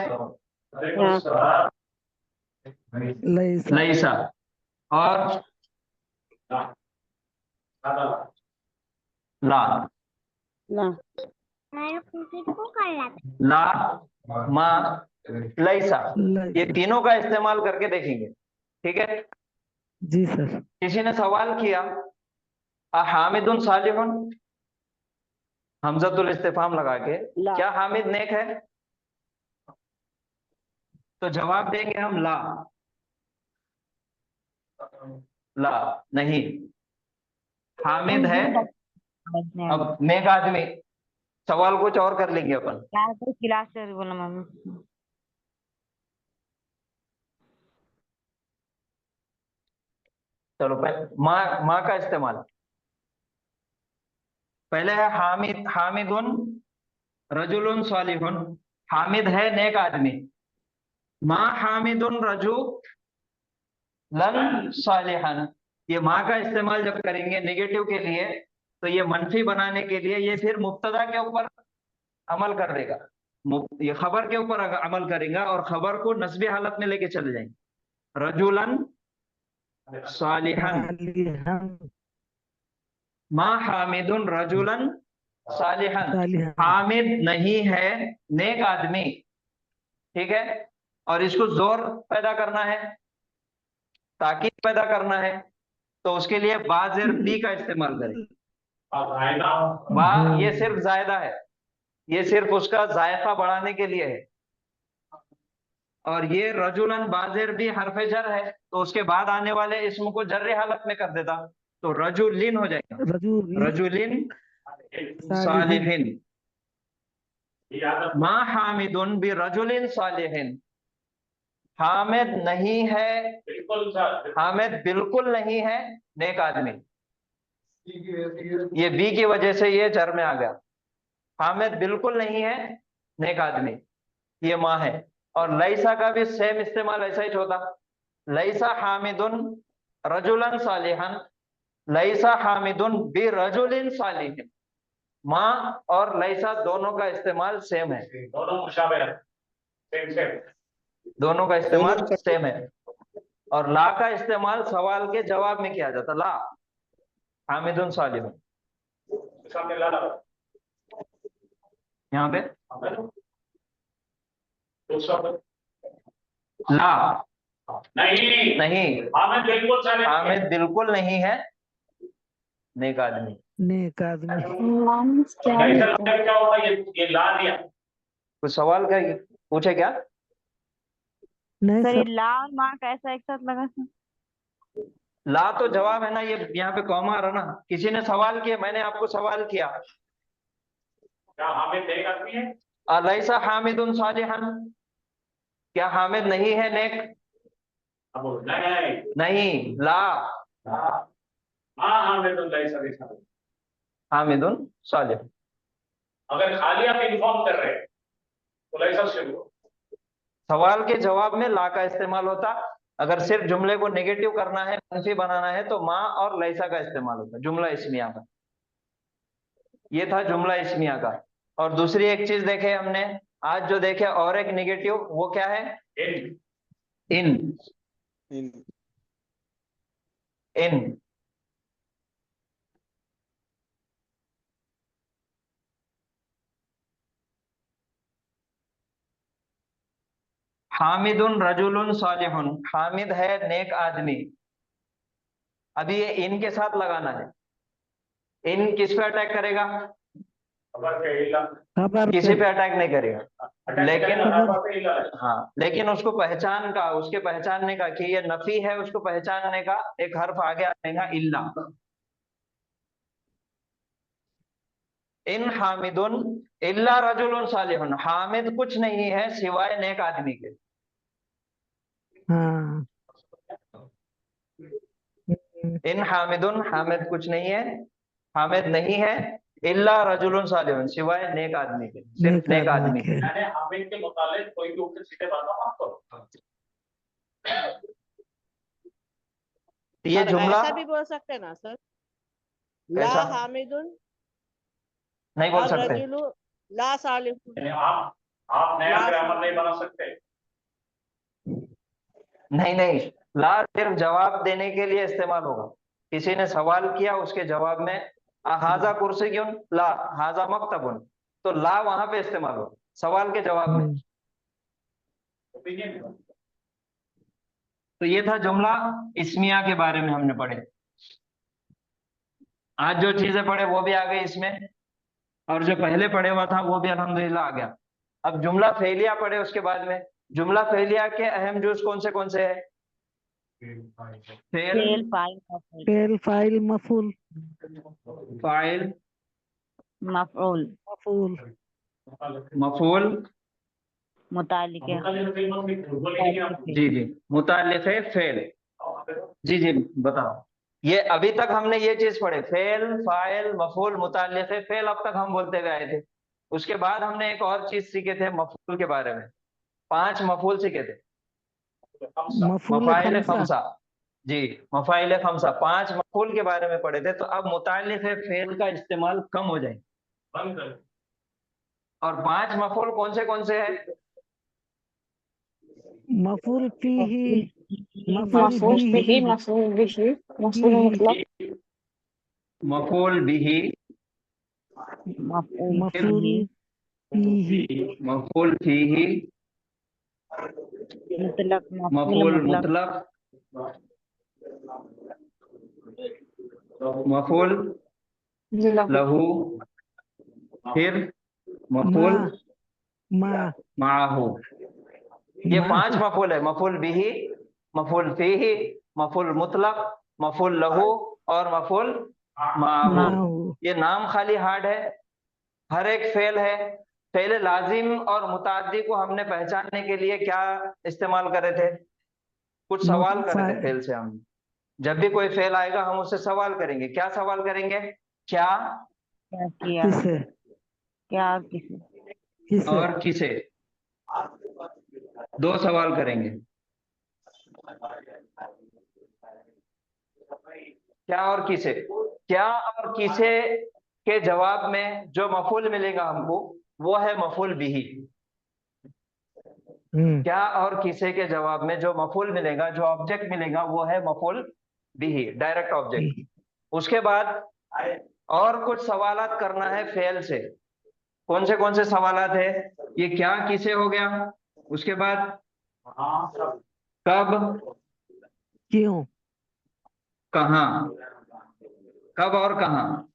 लैसा लैसा, और ला, ला ला माँ लैसा, ये लैसा। तीनों का इस्तेमाल करके देखेंगे। ठीक है, जी सर। किसी ने सवाल किया हामिदुन सालिहुन, हमजतुल इस्तिफाम लगा के, ला क्या हामिद नेक है, तो जवाब देंगे हम ला, ला नहीं, हामिद है अब नेक आदमी। सवाल कुछ और कर लेंगे अपन। क्लास बोला मम्मी। चलो पहले माँ का इस्तेमाल, पहले है हामिद, हामिदुन रजुलुन सालिहुन, हामिद है नेक आदमी। माँ हामिदुन रजुलन सालिहन, ये माँ का इस्तेमाल जब करेंगे नेगेटिव के लिए, तो ये मनफी बनाने के लिए ये फिर मुब्तदा के ऊपर अमल कर देगा, ये खबर के ऊपर अमल करेगा और खबर को नस्बी हालत में लेके चले जाएंगे। रजुलन सालिहन, सालिहन माँ हामिदुन रजुलन सालिहन, सालिहन। हामिद नहीं है नेक आदमी। ठीक है, और इसको जोर पैदा करना है, ताकीद पैदा करना है, तो उसके लिए बाज़ेर बी का इस्तेमाल करें। बा ये सिर्फ जायदा है, ये सिर्फ उसका जायका बढ़ाने के लिए है, और ये रजुलन बाज़ेर बी हरफे जर है, तो उसके बाद आने वाले इसम को जर्रे हालत में कर देता, तो रजुलिन हो जाएगा, रजुलिन सालिहिन। मा हामिदुन बि रजुलिन सालिहिन, हामिद नहीं है, हामिद बिल्कुल नहीं है नेक आदमी। ये बी की वजह से ये जर में आ गया, हामिद बिल्कुल नहीं है नेक आदमी, ये माँ है। और लैसा का भी सेम इस्तेमाल ऐसा ही होता, लैसा हामिदुन रजुलन सालिहन, लैसा हामिदुन बि रजुलिन सालिहिन। माँ और लैसा दोनों का इस्तेमाल सेम है, दोनों मुशाबे हैं, सेम दोनों का इस्तेमाल सेम है। और ला का इस्तेमाल सवाल के जवाब में किया जाता, ला हामिदुन सालिहुन, सामने ला ला यहाँ पे दूसरा ला नहीं नहीं, हामिद बिल्कुल सालिह नहीं है। हामिद बिल्कुल नहीं है नेक आदमी। नेक आदमी। ऐसा लगता है क्या होता है, ये ला दिया कुछ सवाल का पूछे क्या? नहीं सर ये सर, ला और माँ कैसा एक साथ लगा सर? ला तो जवाब है ना, ये यहाँ पे कॉमा आ रहा ना। किसी ने सवाल किया, मैंने आपको सवाल किया, क्या हामिद नेक आदमी है? अलैसा हामिदुन सालिहन, क्या हामिद नहीं है नेक? अब बोलो, नहीं। नहीं, ला हाँ हाँ हामिद लैसा बिसालिह। हामिदुन सालिह। अगर खाली आप इन्फॉर्म कर रहे हैं तो लैसा शुरू हो। सवाल के जवाब में ला का इस्तेमाल होता, अगर सिर्फ जुमले को नेगेटिव करना है, मंफी बनाना है, तो माँ और लैसा का इस्तेमाल होता, जुमला इस्मिया का। ये था जुमला इस्मिया का। और दूसरी एक चीज देखे हमने आज, जो देखे और एक नेगेटिव, वो क्या है? इन इन। इन हामिदुन रजुलुन सालिहुन, हामिद है नेक आदमी। अभी ये इन के साथ लगाना है। इन किस पे अटैक करेगा? खबर के इला खबर किसी पे पे अटैक नहीं करेगा, अटैक लेकिन करेगा, खबर पे इला है। हाँ, लेकिन उसको पहचान का, उसके पहचानने का कि ये नफी है, उसको पहचानने का एक हर्फ आगे आएगा, इल्ला। इन हामिदुन इल्ला रजुलुन सालिहुन, हामिद कुछ नहीं है सिवाय नेक आदमी के। हाँ। इन हामिदुन, हामिद कुछ नहीं है, हामिद नहीं है, इल्ला रजुलुन सालिहुन, सिवाय नेक आदमी के, सिर्फ नेक आदमी के। मैंने हामिद के मुतालिक कोई भी उल्टे सीधे बातें मत करो। ये सर जुमला ऐसा भी बोल सकते हैं ना सर, ला ऐसा हामिदुन नहीं बोल और सकते। रजुलु ला सालिहुन। यानी आप नया ला ग्रामर नहीं बना सकते। नहीं नहीं, ला सिर्फ जवाब देने के लिए इस्तेमाल होगा। किसी ने सवाल किया, उसके जवाब में हाजा कुर्सी क्यों, ला हाजा मक्तबुन, तो ला वहां पे इस्तेमाल होगा सवाल के जवाब में। ओपिनियन तो ये था जुमला इस्मिया के बारे में हमने पढ़े। आज जो चीजें पढ़े वो भी आ गई इसमें, और जो पहले पढ़े हुआ था वो भी अल्हम्दुलिल्लाह आ गया। अब जुमला फेलिया पढ़े उसके बाद में। जुमला फेलिया के अहम जुज कौन से है? फेल, फेल फाइल मफूल फेल, फाइल, मफूल, फाइल, मफूल मफूल, मफूल, मुतालिक जी जी, मुताल्लिक़ फेल। जी जी बताओ। ये अभी तक हमने ये चीज पढ़े, फेल, फाइल, मफूल, मुताल्लिक़ फेल, अब तक हम बोलते हुए आए थे। उसके बाद हमने एक और चीज सीखे थे मफूल के बारे में, 5 मफूल सीखे थे। मफूल मफाइल खमसा। खमसा, जी मफाइल खमसा, 5 मफूल के बारे में पढ़े थे। तो अब मुताल्लिक़ फेल का इस्तेमाल कम हो जाए। और 5 मफूल कौन से है? मफूल फीही, मफूल मफूल बिही, बिही, मफूल बिही, मफूल मुतलक, मफूल बिही, मफूल मफूल बिही, फीही, मफूल फीही, मुतलक मफूल मफूल मुतलक मुतलक, मफूल लहू, फिर मफूल मा, माहू। ये मा, 5 मफूल है, मफूल बिही, मफूल फीही, मफूल मुतलक, मफूल लहू और मफूल माहू। माहू। ये नाम खाली हार्ड है, हर एक फेल है। फेल लाजिम और मुताद्दी को हमने पहचानने के लिए क्या इस्तेमाल करे थे? कुछ सवाल करे थे फेल से हम। जब भी कोई फेल आएगा हम उससे सवाल करेंगे। क्या सवाल करेंगे? क्या, क्या किया, किसे, क्या और किसे, किसे, और किसे, 2 सवाल करेंगे। क्या और किसे, क्या और किसे के जवाब में जो मफूल मिलेगा हमको वो है मफूल बिही। क्या और किसे के जवाब में जो मफूल मिलेगा, जो ऑब्जेक्ट मिलेगा, वो है मफूल बिही, डायरेक्ट ऑब्जेक्ट। उसके बाद और कुछ सवालात करना है फेल से। कौन से सवालात है? ये क्या किसे हो गया, उसके बाद कब, क्यों, कहाँ, कब और कहाँ,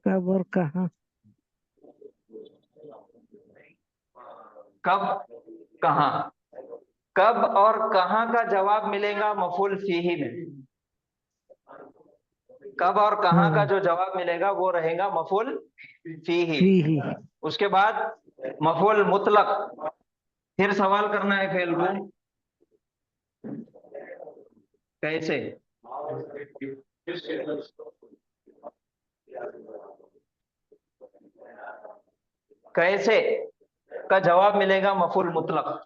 कब और कहाँ, कब, कहाँ, कब और कहाँ का जवाब मिलेगा मफूल फीही में? कब और कहाँ का जो जवाब मिलेगा वो रहेगा मफूल फीही। फीही। उसके बाद मफूल मुतलक, फिर सवाल करना है फेल को, कैसे? कैसे का जवाब मिलेगा मफूल मुतलक।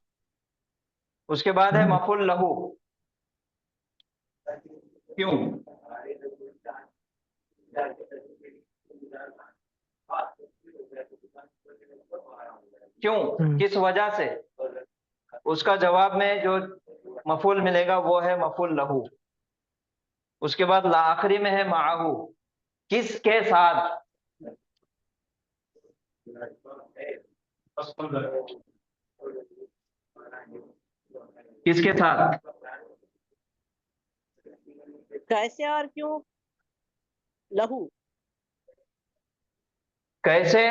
उसके बाद है मफूल लहू, क्यों? क्यों, किस वजह से? उसका जवाब में जो मफूल मिलेगा वो है मफूल लहू। उसके बाद आखिरी में है माहू, किसके साथ? किसके साथ? कैसे और क्यों? लहू। कैसे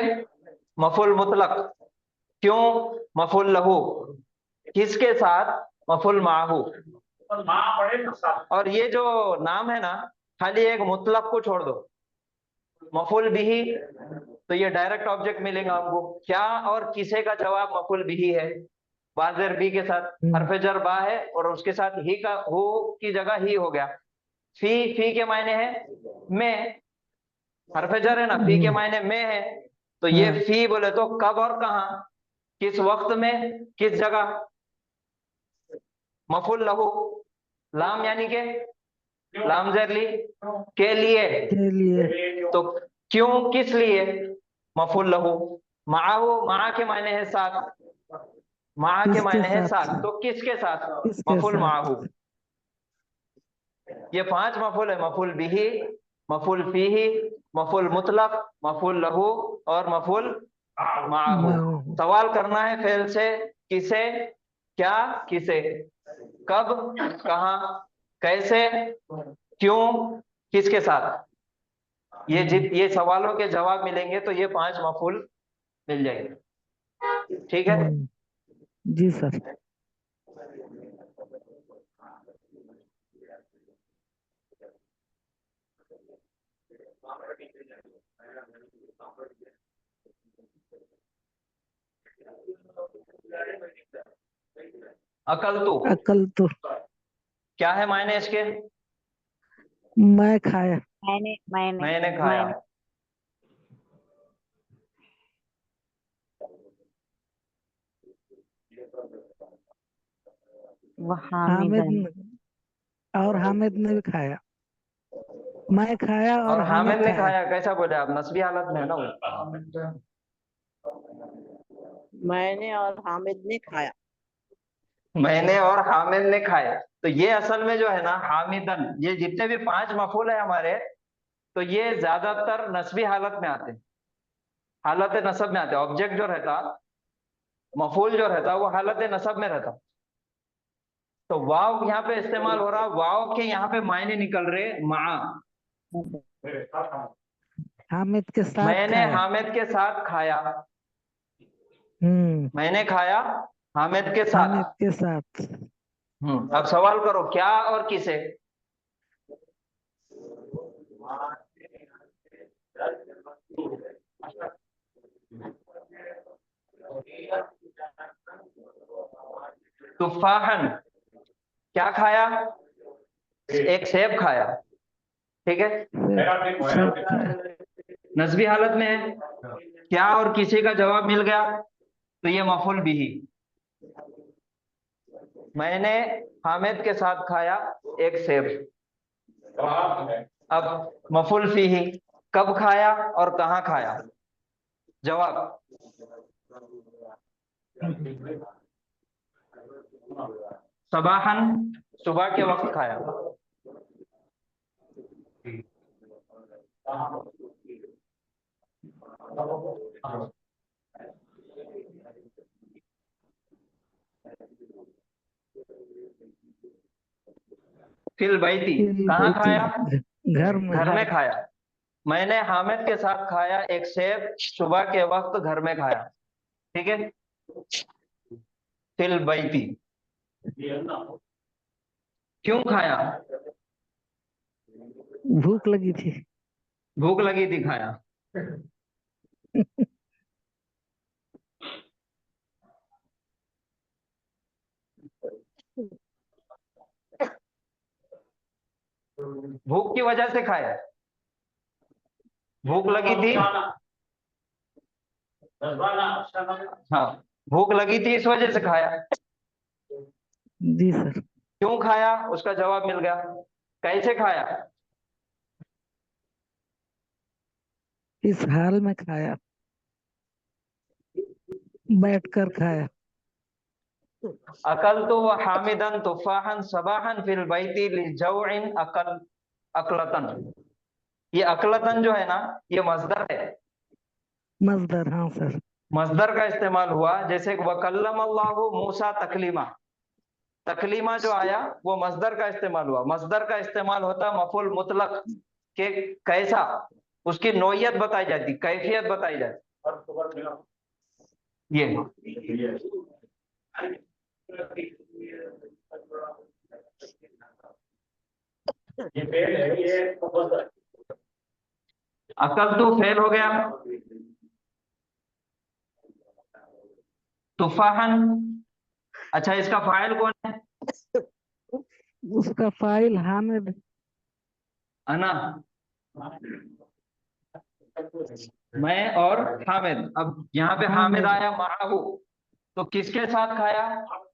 मफूल मुतलक, क्यों मफूल लहू, किसके साथ मफूल माहू। और ये जो नाम है ना, खाली एक मुतलक को छोड़ दो, मफूल बिही, तो ये डायरेक्ट ऑब्जेक्ट मिलेगा हमको। क्या और किसे का जवाब मफूल बिही है? बाज़ेर बी के साथ हरफ जर बा है और उसके साथ ही का हो की जगह ही हो गया। फी के मायने है में, हरफ जर है ना, फी के मायने में है, तो ये फी बोले तो कब और कहाँ, किस वक्त में, किस जगह। मफूल लहू, लाम यानी के लाम जरली के लिए, तो क्यों किस लिए मफूल लहू। माहू, मा के मायने है साथ, मा के मायने है साथ, तो किसके साथ, मफूल माहू। ये 5 मफूल है, मफूल बिही, मफूल फीही, मफूल मुतलक, मफूल लहू और मफूल माहू। सवाल करना है फेल से, किसे, क्या, किसे, कब, कहाँ, कैसे, क्यों, किसके साथ। ये सवालों के जवाब मिलेंगे तो ये 5 मफूल मिल जाएंगे। ठीक है? जी सर। अकल तो, अकल तो क्या है मायने इसके? मैं खाया। मैंने खाया। हामिद और हामिद ने भी खाया। मैं खाया और और हामिद ने खाया। खाया, कैसा बोले आप? नस्बी हालत में है ना वो। मैंने और हामिद ने खाया। मैंने और हामिद ने खाया, तो ये असल में जो है ना हामिदन, ये जितने भी 5 मफूल है हमारे, तो ये ज्यादातर नस्बी हालत में आते हैं, हालत नसब में आते हैं। ऑब्जेक्ट जो रहता, मफूल जो रहता, वो हालत नसब में रहता। तो वाव यहाँ पे इस्तेमाल हो रहा, वाव के यहाँ पे मायने निकल रहे मा। हामिद के साथ मैंने खाया। हामिद के साथ खाया, हम्म। मैंने खाया हामिद के हामिद साथ। के साथ। अब सवाल करो क्या और किसे। तुफाहन, क्या खाया? एक सेब खाया। ठीक है, नस्बी हालत में है। क्या और किसी का जवाब मिल गया तो ये मफूल बिही। मैंने हामिद के साथ खाया एक सेब। अब मफूल फीही, कब खाया और कहाँ खाया। जवाब सबाहन, सुबह के वक्त खाया। फिल बैती, कहाँ खाया? घर में खाया। मैंने हामिद के साथ खाया एक सेब, सुबह के वक्त घर में खाया। ठीक है, फिल बैती। क्यों खाया? भूख लगी थी। भूख लगी थी, खाया। भूख की वजह से खाया। भूख लगी थी, हाँ, भूख लगी थी इस वजह से खाया। जी सर। क्यों खाया उसका जवाब मिल गया। कैसे खाया? इस हाल में खाया, बैठकर खाया। अकल तो हामिदन तुफाहन सबाहन फिल बैती लिजौइन अकल अकलतन। ये अकलतन जो है ना, ये मजदर है। मजदर, हाँ सर। मजदर का इस्तेमाल हुआ, जैसे वकल्लम अल्लाहु मूसा तकलीमा। तकलीमा जो आया वो मजदर का इस्तेमाल हुआ। मजदर का इस्तेमाल होता मफूल मुतलक के कैसा, उसकी नौयत बताई जाती, कैफियत बताई जाती। ये अकल तो फेल हो गया। तुफाहन, अच्छा इसका फाइल कौन है? उसका फाइल हामिद। अना, मैं और हामिद। अब यहाँ पे हामिद आया माहू, तो किसके साथ खाया?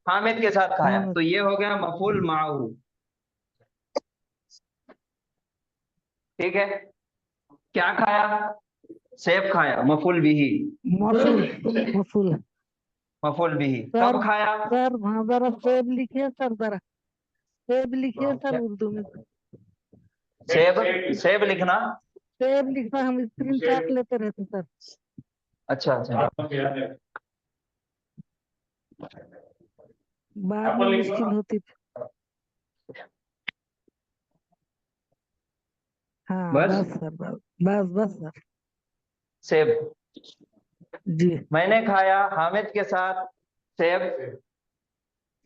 हामिद के साथ खाया, हामिद। तो ये हो गया मफूल माहू। ठीक है, क्या खाया? सेब खाया, मफूल बिही। मफूल, मफूल। मफूल बिही। सर, कब खाया? सर हाँ जरा सेब लिखिए सर, जरा सेब लिखिए सर उर्दू में। सेब, सेब लिखना। सेब लिखना, हम स्क्रीन शॉट लेते रहते सर। अच्छा अच्छा, बाद में मुश्किल होती थी। हाँ बस बस सर, बस बस बस सर। सेब जी। मैंने खाया हामिद के साथ सेब।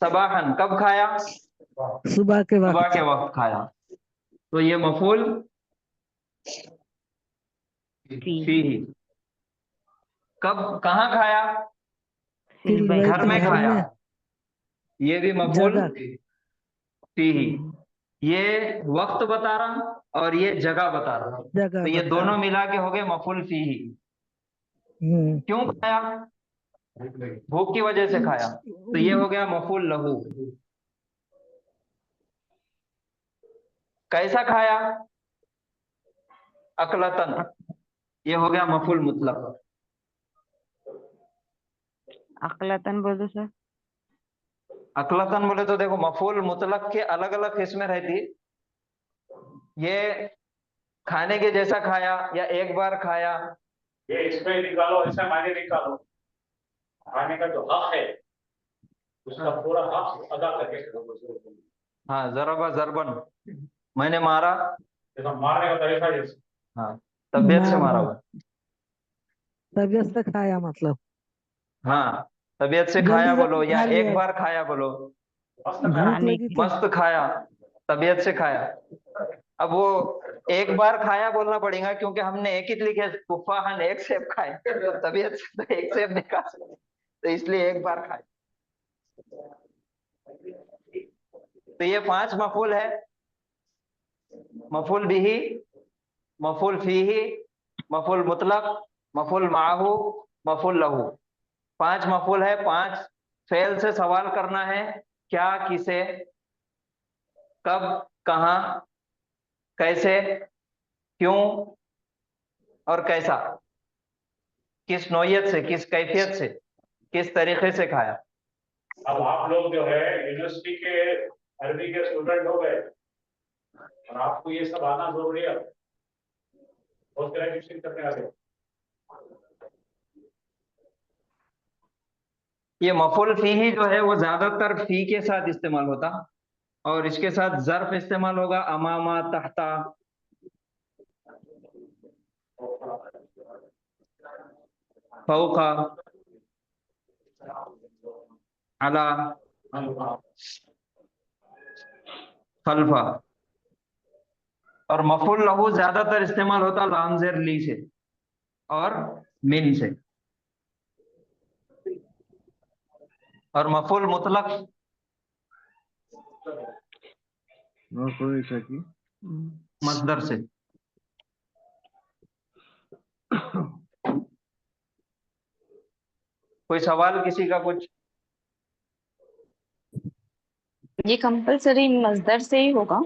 सबाहन, कब खाया? सुबह के सुबह वक्त। के वक्त खाया, तो ये मफूल फीही। कब, कहाँ खाया? फिल घर बैती, में घर खाया, में। ये भी मफूल जगह। फीही। ये वक्त बता रहा और ये जगह बता रहा, जगह तो ये बता दोनों रहा। मिला के हो गए मफूल फीही। हम्म। क्यों खाया? भूख की वजह से खाया, तो ये हो गया मफूल लहू। कैसा खाया? अकलतन, ये हो गया मफूल मुतलक। अकलतन बोल दो सर। अकलतन बोले तो देखो, मफूल मुतलक के अलग अलग किस्में रहती। ये खाने के जैसा खाया या एक बार खाया। ये इसमें निकालो, ऐसा मायने निकालो। खाने का जो हक है उसका पूरा हक अदा करके। हाँ, जरबा जरबन, मैंने मारा। जैसा मारने का तरीका जैसे। हाँ, तबीयत से मारा मारना, हुआ। तबीयत से खाया मतलब। हाँ, तबीयत से खाया जल्दी बोलो जल्दी या खा एक लिया, बार खाया बोलो। भूख खाने लगी की। तो। मस्त खाया, तबीयत से खाया। अब वो एक बार खाया बोलना पड़ेगा, क्योंकि हमने एक ही लिखे तुफाहन, एक सेब खाए, तो तबीयत से तो एक सेब नहीं खा सकते, तो इसलिए एक बार खाए। तो ये 5 मफूल है। मफूल बिही, मफूल फीही, मफूल मुतलक, मफूल माहू, मफूल लहू। 5 मफूल है। 5 फेल से सवाल करना है, क्या, किसे, कब, कहाँ, कैसे, क्यों और कैसा, किस नौयत से, किस कैफियत से, किस तरीके से खाया। अब आप लोग जो है यूनिवर्सिटी के अरबी के स्टूडेंट हो गए और आपको ये सब आना जरूरी है। पोस्ट ग्रेजुएशन करने वाले ये मफूल फी ही जो है वो ज्यादातर फी के साथ इस्तेमाल होता, और इसके साथ जर्फ इस्तेमाल होगा, अमामा, तहता, फौका, अला, खल्फा। और मफूल लहू ज्यादातर इस्तेमाल होता लाम ज़ेर ली से और मिन से। और मफूल मुतलक मस्दर से। कोई सवाल किसी का कुछ? ये कंपलसरी मजदर से ही होगा?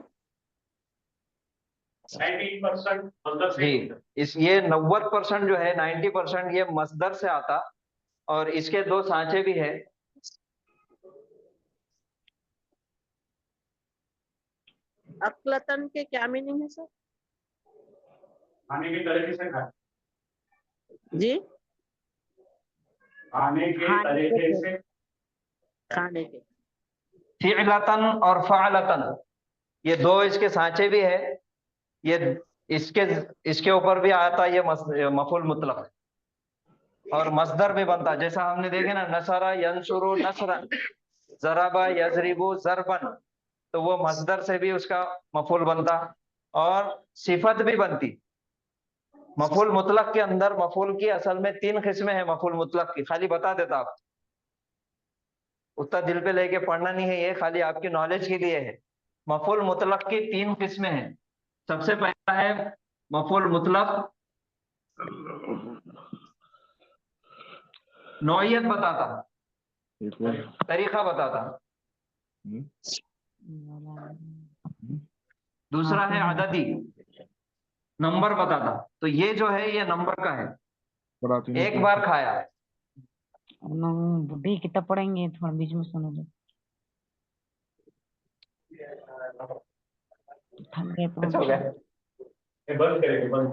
90% मस्दर से जी, ये 90% जो है, 90% ये मस्दर से आता। और इसके दो सांचे भी है। अक्लतन के क्या मीनिंग है सर? खाने के तरीके से खाए, जी, खाने के तरीके से। खाने के। फिअलतन और फ़अलतन, ये दो इसके सांचे भी है। ये इसके ऊपर भी आता ये मफूल मुतलक। और मस्दर भी बनता, जैसा हमने देखे ना, नसरा यंसुरु नसरन, ज़रबा यज़रिबु ज़रबन, तो वो मस्दर से भी उसका मफूल बनता। और सिफत भी बनती। मफूल मुतलक के अंदर मफूल की असल में 3 किस्में हैं। मफूल मुतलक की खाली बता देता आप, उतना दिल पे लेके पढ़ना नहीं है, ये खाली आपकी नॉलेज के लिए है। मफूल मुतलक की 3 किस्में हैं। सबसे पहला है मफूल मुतलक, नौइयत बताता, तरीका बताता। दूसरा है अददी, नंबर बताता। तो ये जो है ये नंबर का है, एक बार खाया। बुढ़ी किताब पढ़ेंगे, थोड़ा बीच में सुनो दो। थक गए अच्छा हो गया। ये बंद करेंगे, बंद।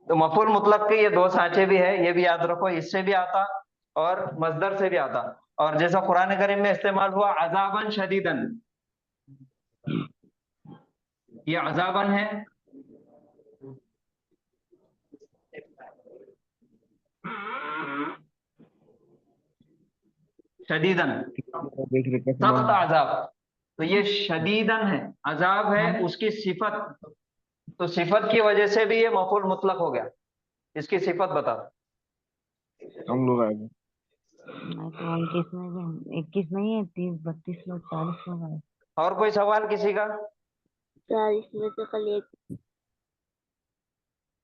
तो मफूल मुतलक के ये दो सांचे भी है, ये भी याद रखो, इससे भी आता और मस्दर से भी आता। और जैसा कुरान करीम में इस्तेमाल हुआ अजाबन शदीदन, ये अजाबन है। शदीदन सख्त अजाब, तो ये शदीदन है, अजाब है उसकी सिफत। तो सिफत की वजह से भी ये मफूल मुतलक हो गया। इसकी सिफत बता। हम लोग आए तो 21 में भी 21 नहीं है, 30 32 लोग 40 लोग आए। और कोई सवाल किसी का? 40 में से कल एक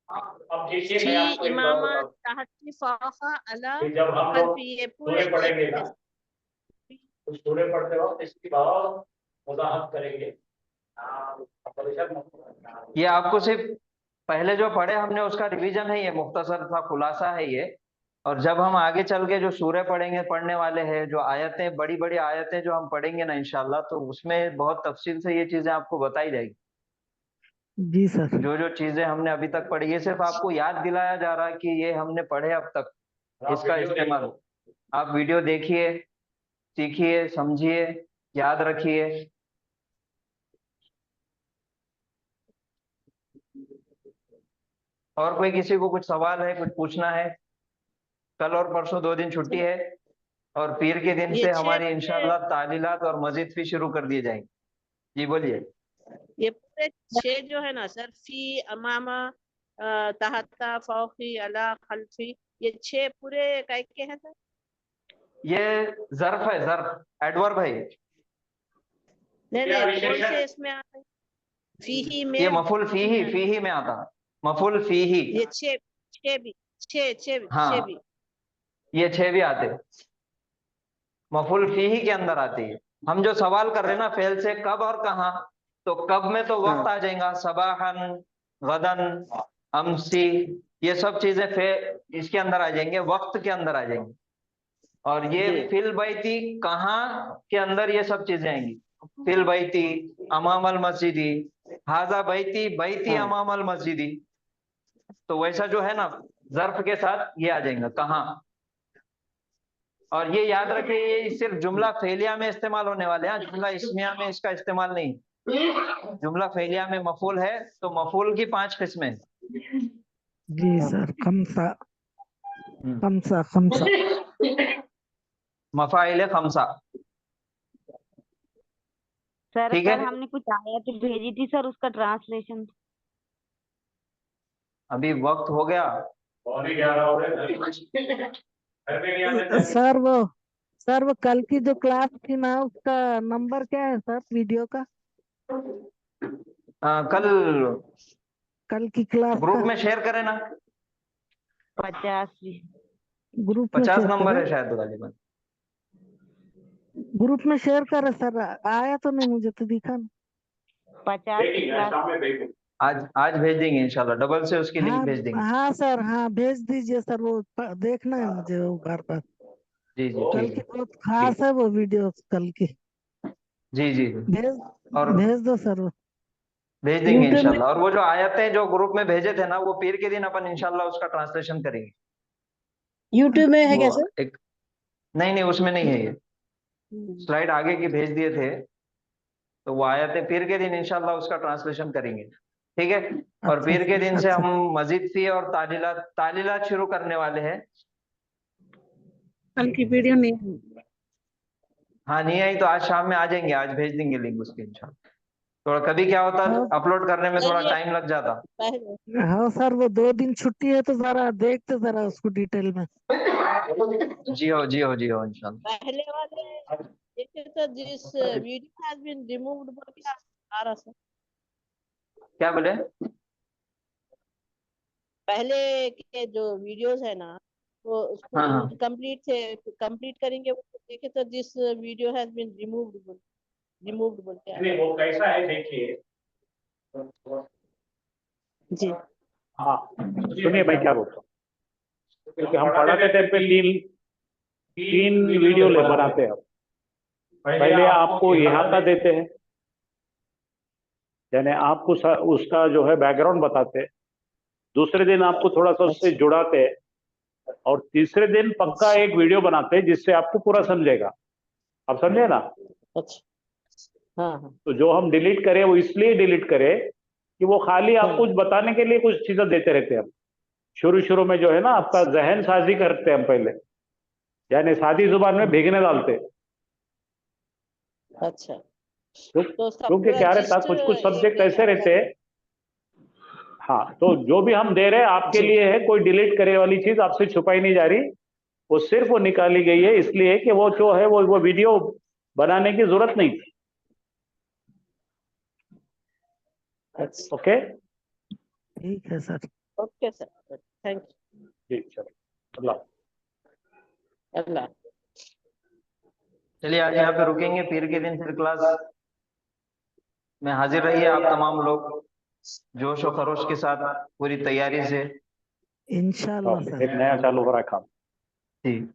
अब देखिए मैं आपको एक बात इमामा बताऊं तहती फाखा अला कि जब हम लोग खल्फी, ये पूरे सूर्य पढ़ेंगे ना, तो सूर्य पढ़ते वक्त इसकी बहुत वजाहत करेंगे। ये आपको सिर्फ पहले जो पढ़े हमने उसका रिवीजन है, ये मुख्तसर सा खुलासा है ये। और जब हम आगे चल के जो सूरह पढ़ेंगे, पढ़ने वाले हैं, जो आयतें, बड़ी बड़ी आयतें जो हम पढ़ेंगे ना इंशाल्लाह, तो उसमें बहुत तफसील से ये चीजें आपको बताई जाएगी। जी सर। जो जो चीजें हमने अभी तक पढ़ी, ये सिर्फ आपको याद दिलाया जा रहा है कि ये हमने पढ़े अब तक, इसका इस्तेमाल हो। आप वीडियो देखिए, सीखिए, समझिए, याद रखिए। और कोई किसी को कुछ सवाल है, कुछ पूछना है? कल और परसों 2 दिन छुट्टी है, और पीर के दिन ये से 6 हमारी पूरे, इंशाल्लाह तालीलात और मजीद भी शुरू कर दिए जाएंगे। जी बोलिए। ये पूरे 6 जो है ना सर, फी अमामा तहता फौकी अला खल्फी, ये 6 पूरे काय के हैं सर? ये ज़र्फ है, ज़र्फ एडवर्ब है। नहीं नहीं, कौन से इसमें आता है? फीही में, ये मफूल फीही में आता, मफूल फीही। ये 6 भी, 6 हाँ, भी। ये 6 भी आते, मफूल फीही के अंदर आती है। हम जो सवाल कर रहे हैं ना फेल से, कब और कहाँ, तो कब में तो वक्त आ जाएगा, सबाहन, गदन, अमसी, ये सब चीजें इसके अंदर आ जाएंगे, वक्त के अंदर आ जाएंगे। और ये फिल बैती, कहाँ के अंदर ये सब चीजें आएंगी। फिल बैती अमामल मस्जिदी, हाजा बैती बैती अमामल मस्जिदी। तो वैसा जो है ना, ज़र्फ के साथ ये आ जाएगा, कहाँ। और ये याद रखिए, ये सिर्फ जुमला फेलिया में इस्तेमाल होने वाले हैं, जुमला इस्मिया में इसका इस्तेमाल नहीं। जुमला फेलिया में मफूल है, तो मफूल की 5 किस्में। जी सर। खमसा खमसा खमसा मफाइल खमसा। सर ठीक है। कल हमने कुछ आयत भेजी थी सर, उसका ट्रांसलेशन। अभी वक्त हो गया। सर वो कल की जो क्लास थी ना, उसका नंबर क्या है सर, वीडियो का? कल कल की क्लास ग्रुप का में शेयर करें ना, 50 ग्रुप में 50 शेयर नंबर करें। है शायद गालिबन। ग्रुप में शेयर करे सर, आया तो नहीं, मुझे तो दिखा नहीं। 50 की क्लास। आज भेज देंगे इंशाल्लाह, डबल से उसकी लिंक हाँ भेज देंगे। हाँ सर, हाँ भेज दीजिए सर, वो देखना है मुझे वो बार बार। जी जी कल ठीक की है। बहुत खास है वो वीडियो, कल की। जी जी जी। भेज और भेज दो सर वो। भेज देंगे यूट्यूब में इंशाल्लाह। और वो जो आयतें जो ग्रुप में भेजे थे ना, वो पीर के दिन अपन इंशाल्लाह उसका ट्रांसलेशन करेंगे। यूट्यूब में है क्या वो सर? एक, नहीं नहीं उसमें नहीं है ये, स्लाइड आगे की भेज दिए थे। तो वो आयतें पीर के दिन इंशाल्लाह उसका ट्रांसलेशन करेंगे। ठीक है। और अच्छा पीर के दिन से अच्छा। हम मजीद फी और तालीलात शुरू करने वाले हैं। कल की वीडियो नहीं। हाँ नहीं आई तो आज शाम में आ जाएंगे, आज भेज देंगे लिंक उसकी इंशाल्लाह। थोड़ा कभी क्या होता हाँ अपलोड करने में थोड़ा ये टाइम लग जाता। पहले हाँ सर, वो 2 दिन छुट्टी है तो जरा देखते जरा उसको डिटेल में। जी हो जी हो जी हो इंशाल्लाह। पहले वाले देखे तो जिस वीडियो हैज बीन रिमूव्ड बोल के आ रहा सर। क्या बोले? पहले के जो वीडियोस है ना, वो उसको हाँ हाँ इनकम्प्लीट थे, कंप्लीट करेंगे वो देखे तो this video has been removed बोल के नहीं, वो कैसा है देखिए। जी। हाँ सुनिए मैं क्या बोलता हूँ, क्योंकि हम पढ़ाते टाइम पे तीन वीडियो ले बनाते हैं। पहले आपको यहाँ का देते हैं, यानी आपको उसका जो है बैकग्राउंड बताते हैं। दूसरे दिन आपको थोड़ा सा उससे जुड़ाते हैं, और तीसरे दिन पक्का एक वीडियो बनाते हैं जिससे आपको पूरा समझेगा। आप समझे ना? अच्छा। हाँ हाँ। तो जो हम डिलीट करें वो इसलिए डिलीट करें कि वो खाली आपको कुछ बताने के लिए कुछ चीजें देते रहते हैं। हम शुरू शुरू में जो है ना, आपका जहन साजी करते हैं हम पहले, यानी सादी जुबान में भीगने डालते हैं। अच्छा। तो उसका क्योंकि पूरा क्या रहता, gist कुछ एक सब्जेक्ट ऐसे रहते हैं। हाँ, तो जो भी हम दे रहे हैं आपके जी। लिए है, कोई डिलीट करे वाली चीज आपसे छुपाई नहीं जा रही। वो सिर्फ वो निकाली गई है इसलिए कि वो जो है वो वीडियो बनाने की जरूरत नहीं थी। अच्छा। ओके ठीक है सर। ओके सर, थैंक जी, चलो अल्लाह। यू। अल्लाह। चलिए आज यहाँ पे रुकेंगे, पीर के दिन फिर क्लास में हाजिर रहिए आप तमाम लोग, जोश और खरोश के साथ, पूरी तैयारी से। इंशाल्लाह सर। एक नया चालू हो रहा है काम। ठीक।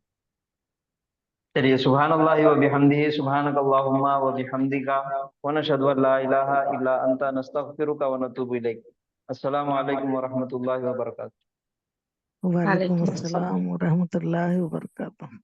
चलिए सुभानअल्लाहि व बिहम्दिही, सुभानकल्लाहुम्मा व बिहम्दिका, व नशहदु अन ला इलाहा इल्ला अंता, नस्तगफिरुका व नतूबु इलैक। अस्सलामु अलैकुम व रहमतुल्लाहि व बरकातुहू। वालेकुम वालेकुम अस्सलाम। अस्सलाम व रहमतुल्लाहि व बरकातुहू।